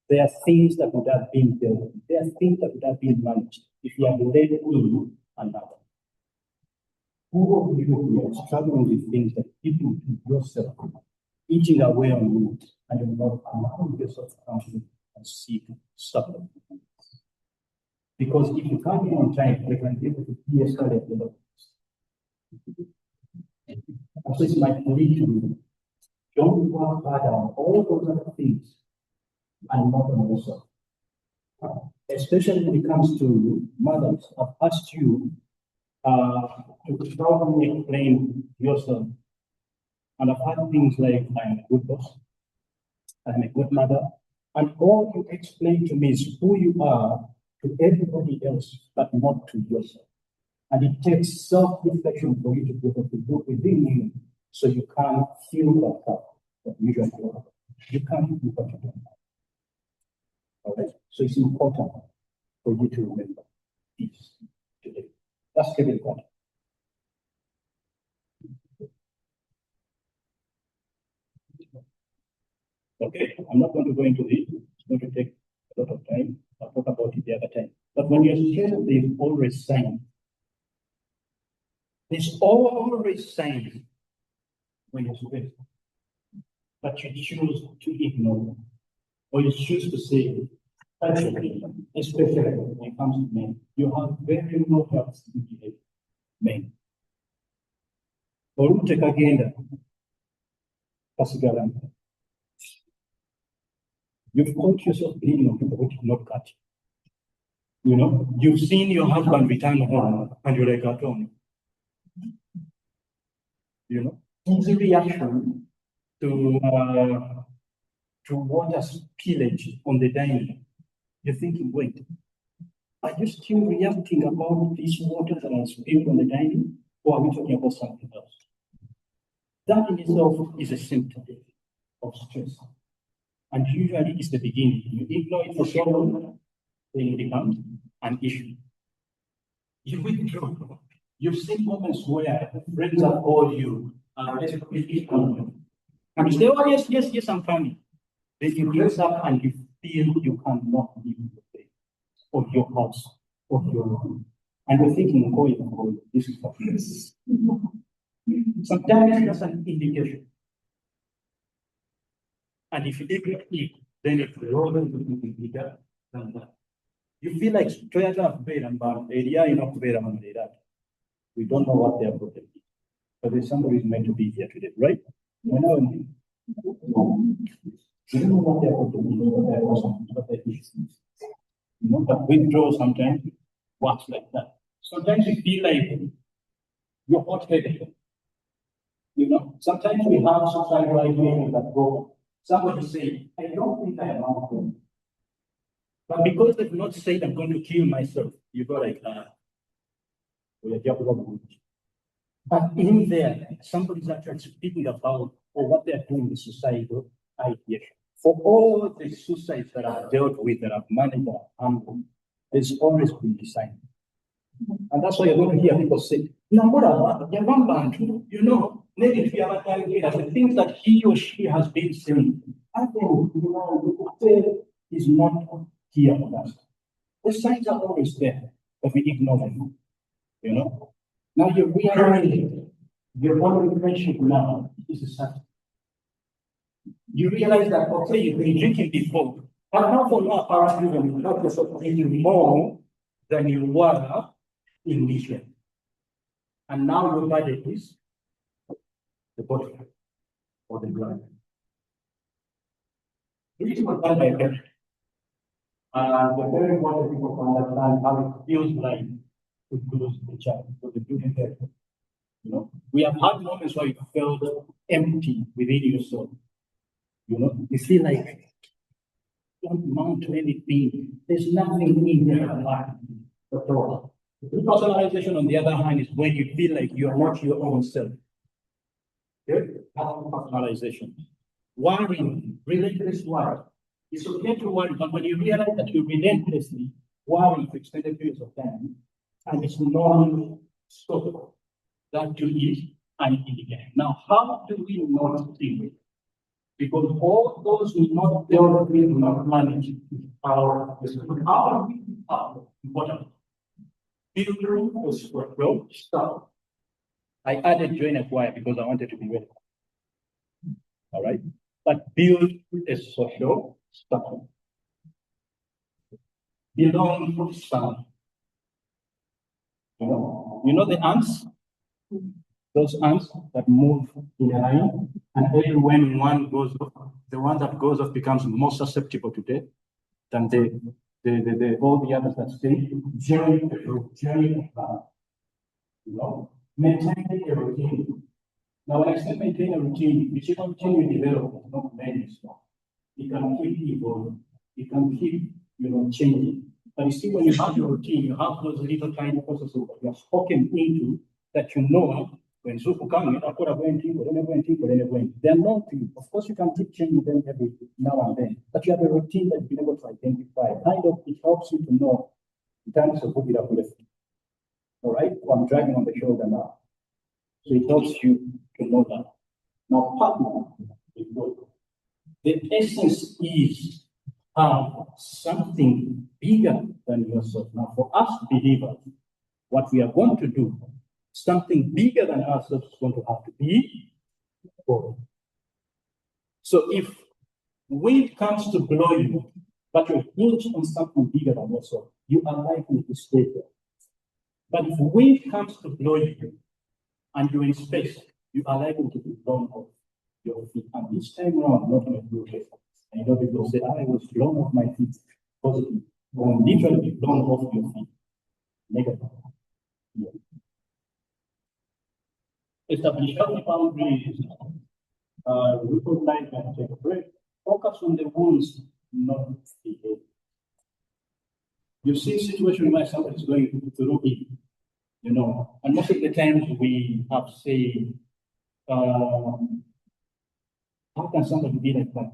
there are things that would have been dealt with. There are things that would have been managed if he had led in another. Who of you are struggling with things that people to yourself, eating away on you, and you're not allowing yourself to come to and seek support? Because if you come in on time, they can be able to de-escalate the levels. So it's my plea to you. Don't work harder on all those other things and not on yourself. Especially when it comes to mothers, I've asked you to help me explain yourself. And I've had things like, I'm a good boss, I'm a good mother, and all you explain to me is who you are to everybody else, but not to yourself. And it takes self-reflection for you to be able to look within you so you can feel that cup that you usually have. You can't do what you don't have. All right? So it's important for you to remember this today. That's Kevin Carter. Okay, I'm not going to go into this. It's going to take a lot of time. I'll talk about it the other time. But when you're stressed, there's always signs. There's always signs when you're stressed. But you choose to ignore them. Or you choose to say, especially when it comes to men, you have very low health behavior. Men. Olumuteka agenda kasigala. You've caught yourself bleeding on people who did not cut you. You know, you've seen your husband return home and you're like at home. You know, easy reaction to water spillage on the dining. You're thinking, wait, are you still reacting about this water that has spilled on the dining, or are we talking about something else? That in itself is a symptom of stress. And usually it's the beginning. You ignore it for so long, then it becomes an issue. You withdraw. You've seen moments where friends have called you and you say, oh, yes, I'm coming. Then you dress up and you feel you cannot leave your place, or your house, or your room. And you're thinking, oh, this is for this. Sometimes that's an indication. And if you ignore it, then it will be bigger than that. You feel like we don't know what they are protecting. But there's somebody who's meant to be here today, right? We don't know what they are protecting, what they is. You know, but withdrawal sometimes works like that. Sometimes you feel like you're hot-headed. You know, sometimes we have suicidal ideas that go, somebody say, I don't think I am out there. But because they've not said I'm going to kill myself, you go like, but in there, somebody's actually speaking about what they're doing with suicidal ideation. For all the suicides that I've dealt with, that I've managed or handled, there's always been design. And that's why you're going to hear people say, you know, maybe if you have a time here, the things that he or she has been saying, I think, you know, we could say is not here with us. The signs are always there, but we ignore them. You know? Now you realize your one friendship now is a substance. You realize that, okay, you've been drinking before, but now for now, apparently, when you not yourself drinking more than you were initially. And now your body is the body or the blood. This is what I get. And the very important people to understand how it feels like to lose the child, to the duty there. You know, we have had moments where you felt empty within yourself. You know, you feel like you don't amount to anything. There's nothing in your life at all. Personalization, on the other hand, is when you feel like you're not your own self. Okay? That's personalization. Worrying, relentless worry. It's okay to worry, but when you realize that you relentlessly worry for extended periods of time, and it's non-stop, that to is an indicator. Now, how do we not deal with it? Because all those who not dealt with, not manage our important. Building a social stop. I added join a choir because I wanted to be ready. All right, but build a social stop. Belong to some. You know the ants? Those ants that move in a line, and every when one goes off, the one that goes off becomes more susceptible to death than all the others that stay. Journey plan. You know, maintain a routine. Now, when I say maintain a routine, you should continue to develop, not manage. You can keep evolving. You can keep, changing. But you see, when you have your routine, you have those little tiny processes that you are spoken into that you know when Zuku comes, they're known to you. Of course, you can keep changing them every now and then, but you have a routine that you've been able to identify. Kind of, it helps you to know in terms of who you have left. All right? Well, I'm dragging on the shoulder now. So it helps you to know that. Now, partner is good. The essence is something bigger than yourself. Now, for us believers, what we are going to do, something bigger than ourselves is going to have to be God. So if wind comes to blow you, but you're hinged on something bigger than yourself, you are likely to stay there. But if wind comes to blow you and you're in space, you are likely to be blown off your feet. And this time around, not in a good way. And people say, I was blown off my feet. Positive. Or literally blown off your feet. Negative. Yeah. Establish healthy boundaries. Recognize and take a break. Focus on the wounds, not the behavior. You've seen situations where somebody's going through it, and most of the times we have said, how can somebody be like that?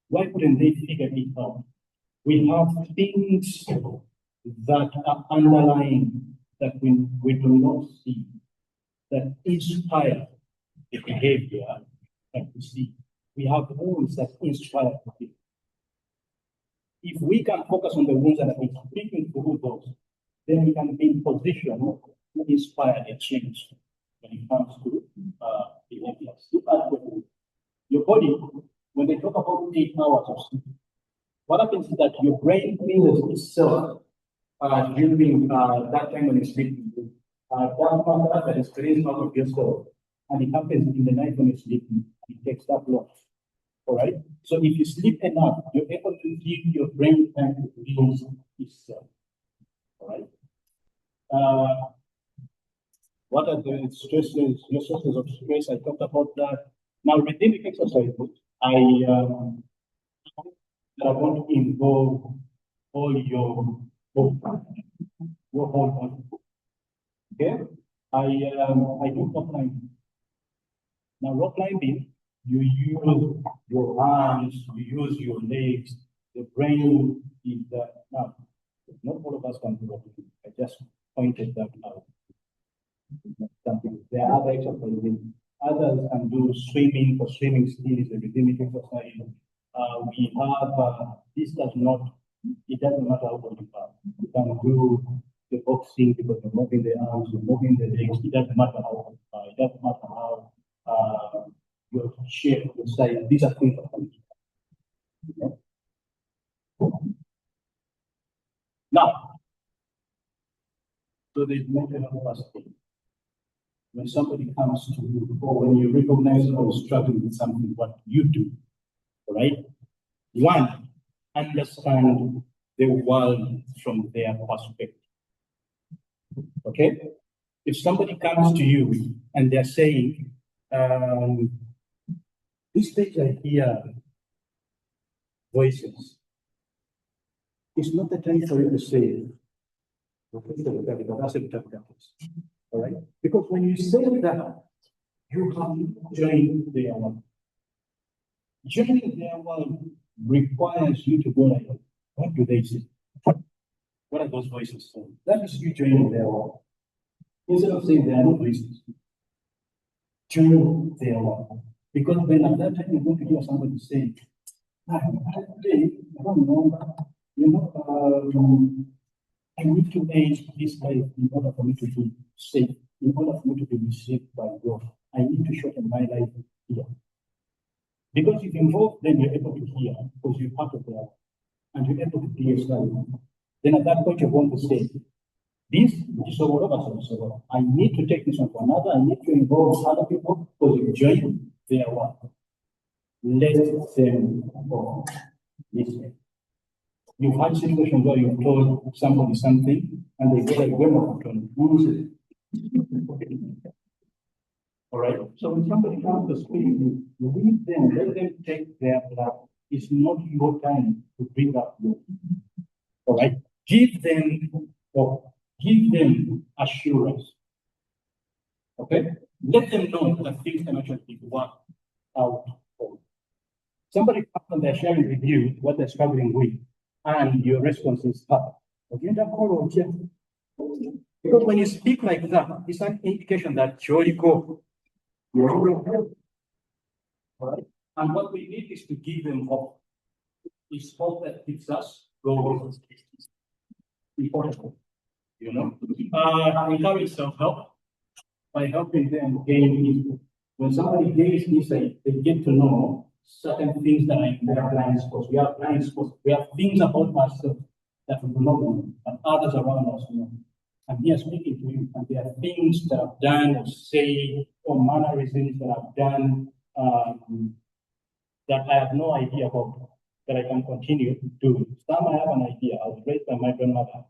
Why couldn't they figure it out? We have things that are underlying that we do not see, that inspire the behavior that we see. We have wounds that inspire the behavior. If we can focus on the wounds that are speaking through those, then we can be in position to inspire a change when it comes to behaviors. Look at your body, when they talk about 8 hours of sleep, what happens is that your brain cleans itself during that time when you're sleeping. That matter that is cleansed out of yourself, and it happens in the night when you're sleeping, it takes that long. All right. So if you sleep enough, you're able to give your brain time to cleanse itself. All right. What are the stresses, your sources of stress? I talked about that. Now, rhythmic exercises, I want to involve all your whole body. Okay. I do rock climbing. Now, rock climbing, you use your arms, you use your legs, the brain is that. Now, not all of us can do that. I just pointed that out. Something. There are other exercises. Others can do swimming. For swimming, still is a rhythmic exercise. We have this does not. It doesn't matter how you are. You can do the boxing because you're moving the arms, you're moving the legs. It doesn't matter how. It doesn't matter how. Your shape, your size, these are things that can be. Okay? Now, so there's mental capacity. When somebody comes to you, or when you recognize or struggling with something, what you do, all right? One, understand the world from their perspective. Okay? If somebody comes to you and they're saying, this stage I hear voices, it's not the time for you to say, all right? Because when you say that, you have joined their world. Joining their world requires you to go like, what do they say? What are those voices saying? That is you joining their world. Instead of saying there are no voices, join their world. Because then at that time you're going to hear somebody saying, I don't know, I need to age this life in order for me to be safe, in order for me to be received by God. I need to shorten my life here. Because if you involve them, you're able to hear because you're part of their, and you're able to be yourself. Then at that point, you're going to say, this is so whatever. I need to take this one to another. I need to involve other people because you join their work. Let them go. Listen. You've had situations where you've told somebody something and they go like, well, all right. So when somebody comes to speak, you leave them, let them take their blood. It's not your time to bring up you. All right. Give them assurance. Okay? Let them know that things can actually work out for you. Somebody comes and they're sharing with you what they're struggling with, and your response is tough. Because when you speak like that, it's an indication that you're go. Right? And what we need is to give them hope. It's hope that keeps us going. Important, you know. Encourage self-help by helping them gain insight. When somebody gains insight, they get to know certain things that are in their blind spots. We have blind spots. We have things about ourselves that we do not know, but others around us know. And we are speaking to you, and there are things that I've done or say, or mannerisms that I've done that I have no idea about, that I can continue doing. Some I have an idea. I was raised by my grandmother.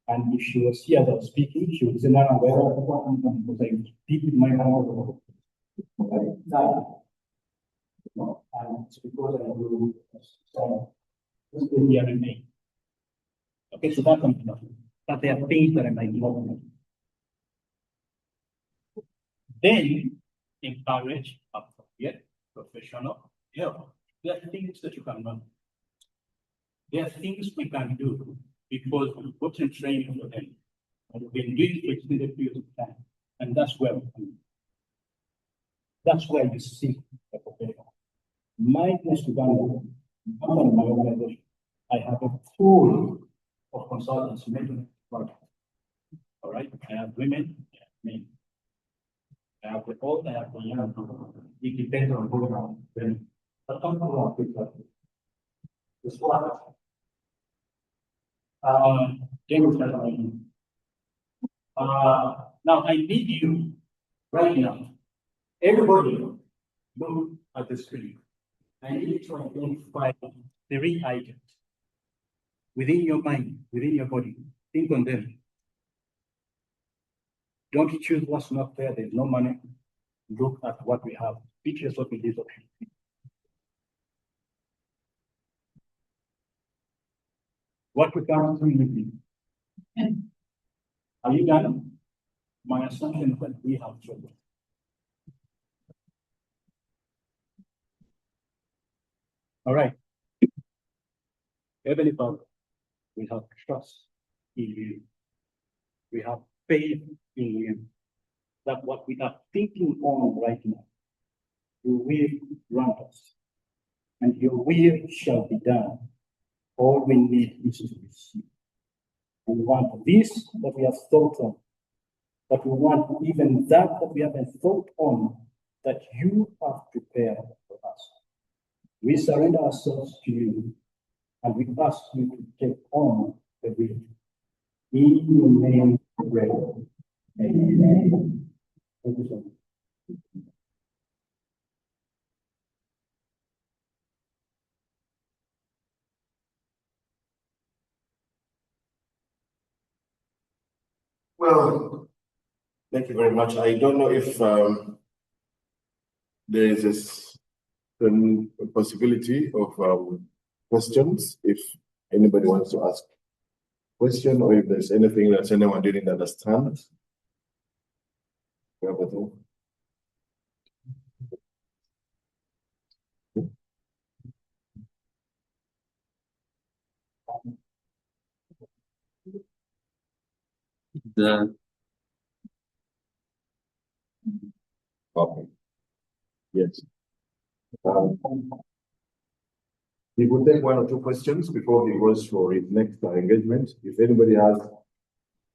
And if she was here as I was speaking, she would say, "Nana, where are you?" Because I speak with my grandmother. And it's because I do so just in here and me. Okay, so that's something else. But there are things that I might not know. Then encourage appropriate professional help. There are things that you can learn. There are things we can do because we've gotten training for them. And we've been doing it for extended periods of time. And that's where we come. That's where you seek a professional. My place to go in my organization, I have a pool of consultants making projects. All right, I have women, I have men. I have the old, I have the young. It depends on who around them. But come along with that. This one. Now I need you right now. Everybody look at the screen. I need you to identify 3 items within your mind, within your body. Think on them. Don't choose what's not there. There's no money. Look at what we have. Picture yourself in this option. What we can do with. Are you done? My assumption is that we have children. All right. Heavenly Father, we have trust in you. We have faith in you. That what we are thinking on right now, you will grant us, and your will shall be done. All we need is to receive. We want this that we have thought on, but we want even that we haven't thought on, that you have prepared for us. We surrender ourselves to you, and we ask you to take on the will. In your name, we pray. Amen. Thank you so much. Well, thank you very much. I don't know if there is a possibility of questions, if anybody wants to ask a question, or if there's anything that anyone didn't understand. Okay. Yes. He will take 1 or 2 questions before he goes for his next engagement. If anybody has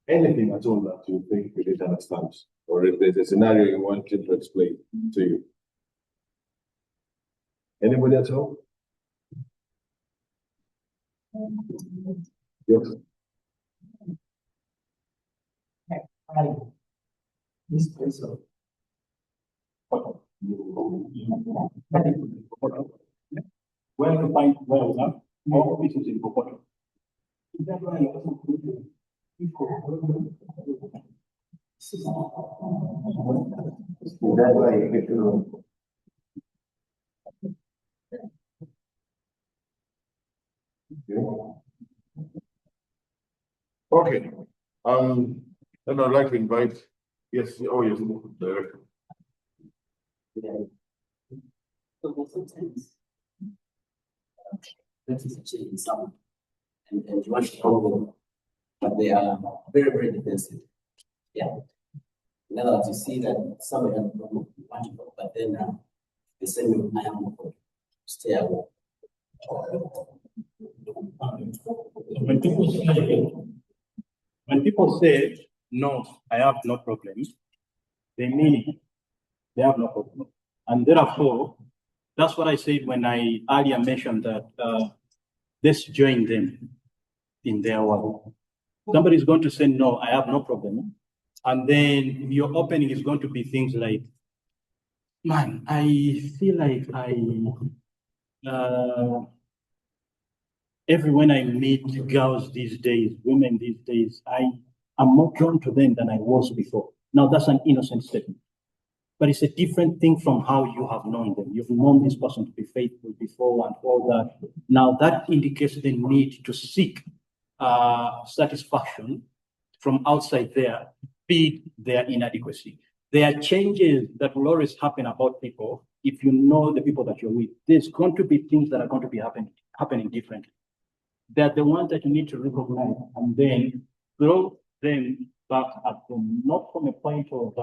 anything at all that you think you didn't understand, or if there's a scenario you want him to explain to you. Anybody at all? Yes. Hi. This person. Where to find wells, huh? All this is in Kokoto. Okay. Then I'd like to invite, yes, oh yes, Director. So sometimes that is actually in some, and you want to hold them, but they are very, very defensive. Yeah. In other words, you see that somebody has a problem, you want to go, but then they send you, I am not going. stay away. When people say, no, I have no problem, they mean it. They have no problem. And therefore, that's what I said when I earlier mentioned that let's join them in their world. Somebody is going to say, no, I have no problem. And then your opening is going to be things like, man, I feel like when I meet girls these days, women these days, I'm more drawn to them than I was before. Now that's an innocent statement, but it's a different thing from how you have known them. You've known this person to be faithful before and all that. Now that indicates the need to seek satisfaction from outside there, feed their inadequacy. There are changes that will always happen about people if you know the people that you're with. There's going to be things that are going to be happening differently. They're the ones that you need to recognize and then throw them back at them, not from a point of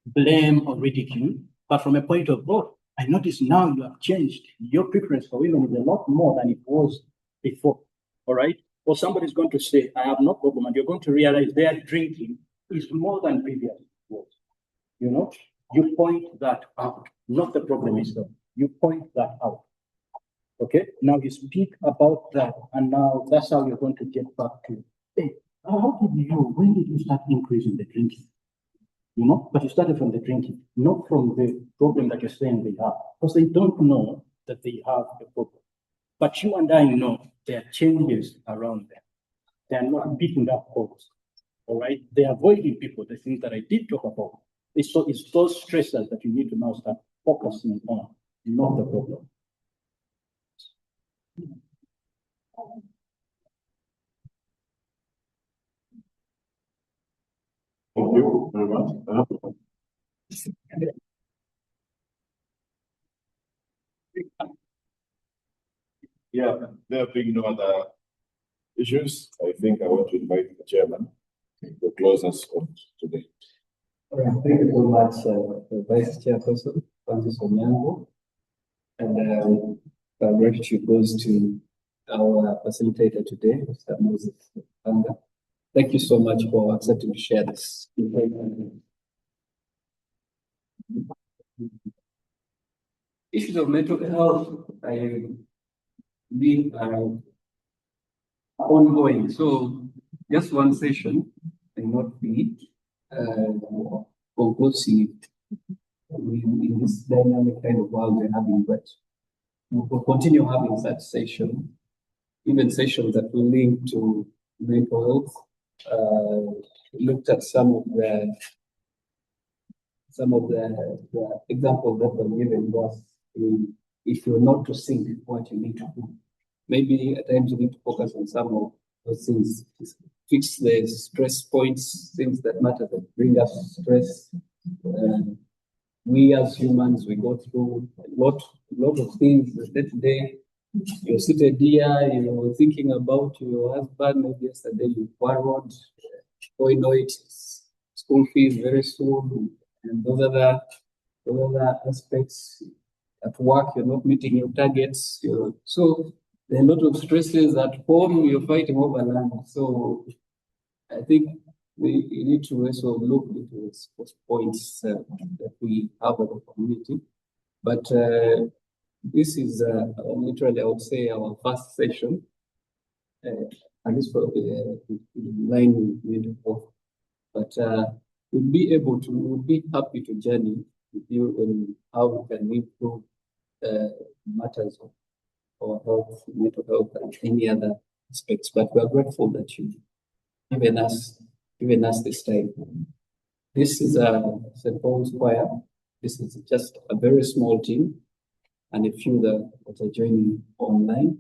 blame or ridicule, but from a point of, oh, I notice now you have changed. Your preference for women is a lot more than it was before. All right? Or somebody's going to say, I have no problem, and you're going to realize their drinking is more than previous was. You know, you point that out, not the problem itself. You point that out. Okay, now you speak about that, and now that's how you're going to get back to, hey, when did you start increasing the drinking? You know, but you started from the drinking, not from the problem that you're saying they have, because they don't know that they have a problem. But you and I know there are changes around them. They are not picking up calls, all right? They are avoiding people, the things that I did talk about. It's those stressors that you need to now start focusing on, not the problem. Thank you very much. Yeah, there being no other issues, I think I want to invite the chairman to close us off today. All right, thank you so much, Vice Chairperson Francis Onyango. And gratitude goes to our facilitator today, Mr. Moses Mpanga. Thank you so much for accepting to share this. Issues of mental health, I believe, are ongoing. So just one session may not be conclusive in this dynamic kind of world we're having, but we will continue having such sessions, even sessions that will link to mental health. Looked at some of the examples that were given was if you're not to think what you need to do. Maybe at times you need to focus on some of those things, fix the stress points, things that matter that bring us stress. We as humans, we go through a lot of things day to day. You're seated here, you're thinking about your husband, maybe yesterday you quarreled, it's school fees very soon, and those other aspects. At work, you're not meeting your targets. So there are a lot of stresses at home, you're fighting over land. So I think we need to also look into those points that we have as a community. But this is literally, I would say, our first session, at least for in line with mental health. But we'll be happy to journey with you on how we can improve matters of our health, mental health, and any other aspects. But we are grateful that you've given us this time. This is St. Paul's Choir. This is just a very small team, and a few that are joining online,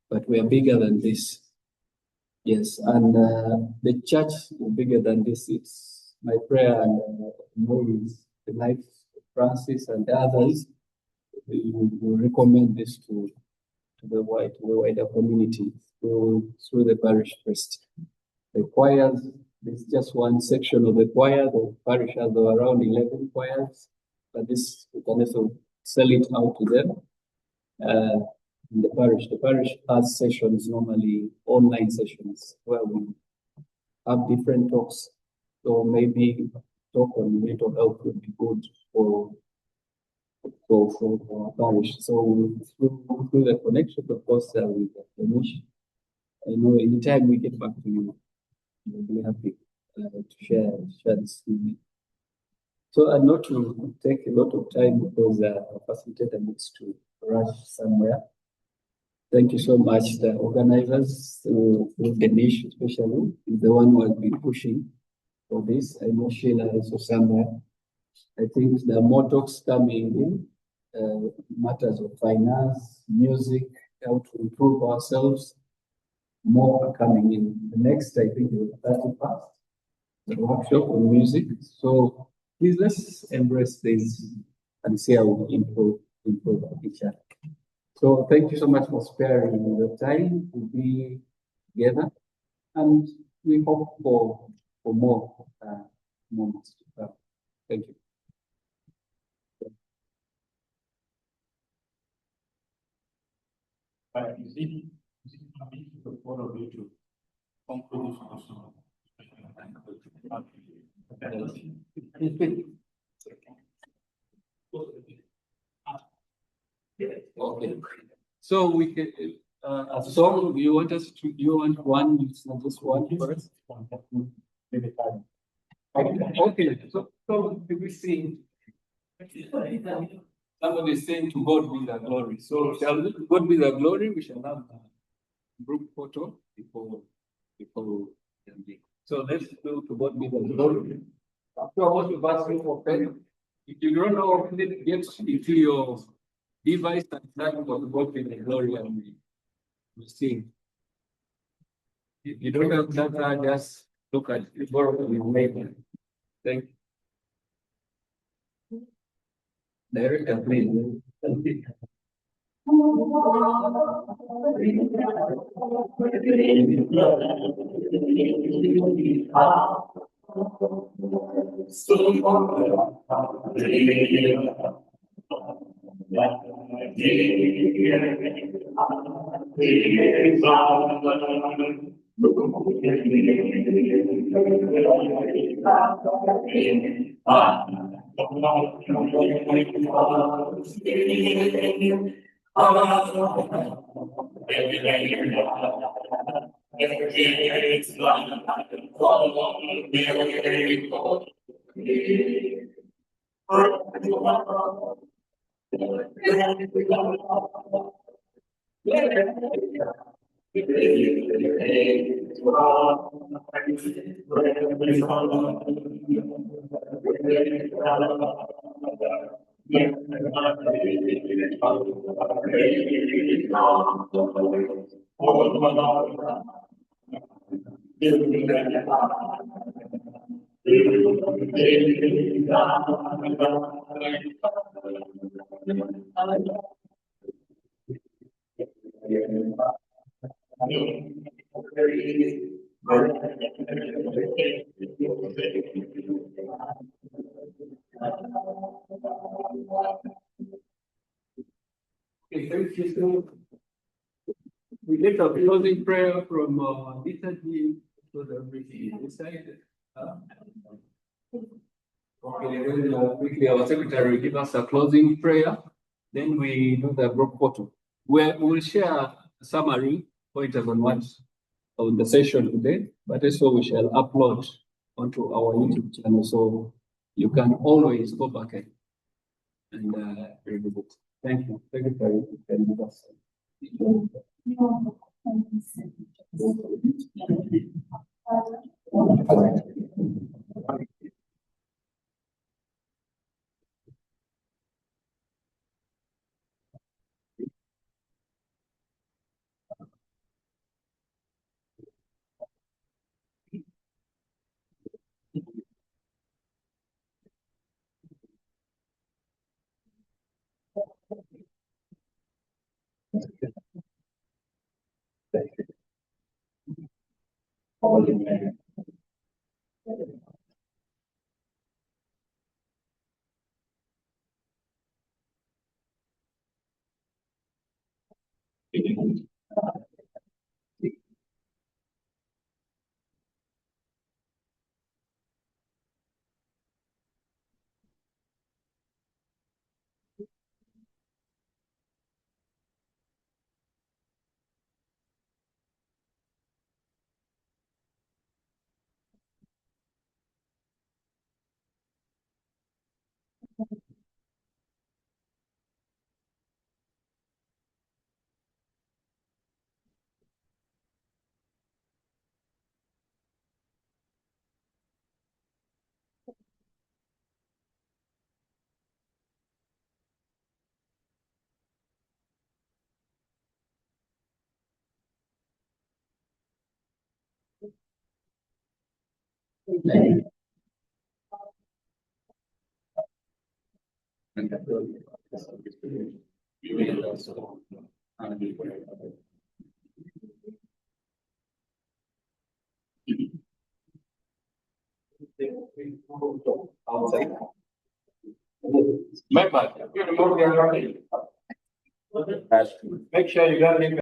but we are bigger than this. Yes, and the church is bigger than this. It's my prayer and Maurice, the life of Francis and the others. We will recommend this to the wider community through the parish first. The choirs, there's just one section of the choir. The parish has around 11 choirs, but this we can also sell it out to them. in the parish. The parish has sessions, normally online sessions, where we have different talks. So maybe talk on mental health would be good for our parish. So through the connection, of course, with the donation. I know anytime we get back to you, we'll be happy to share this with you. So not to take a lot of time because our facilitator needs to rush somewhere. Thank you so much, the organizers, through the niche especially, is the one who has been pushing for this. I know Sheila is also somewhere. I think there are more talks coming in, matters of finance, music, how to improve ourselves. More are coming in. The next, I think, is the 31st, the workshop on music. So please let's embrace this and see how we improve each other. So thank you so much for sparing the time to be together, and we hope for more moments to come. Thank you. But is it coming to the point of you to conclude Okay. So we can a song. You want us to? You want one? It's not just one first. maybe time? Okay. So we sing. Somebody is saying to God be the glory. So shall we, to God be the glory? We shall have a group photo before ending. So let's do to God be the glory. After most of us for pen. If you don't know, get into your device and type for God be the glory and we sing. If you don't have data, just look at it. Thank you. Director, please. Okay, thank you. We lift a closing prayer from liturgy to the everything inside. Okay, then quickly our secretary will give us a closing prayer. Then we do the group photo. We'll share a summary pointers on what on the session today, but also we shall upload onto our YouTube channel, so you can always go back and review it. Thank you. Secretary, you can give us. Remember, if you remove the make sure you got it.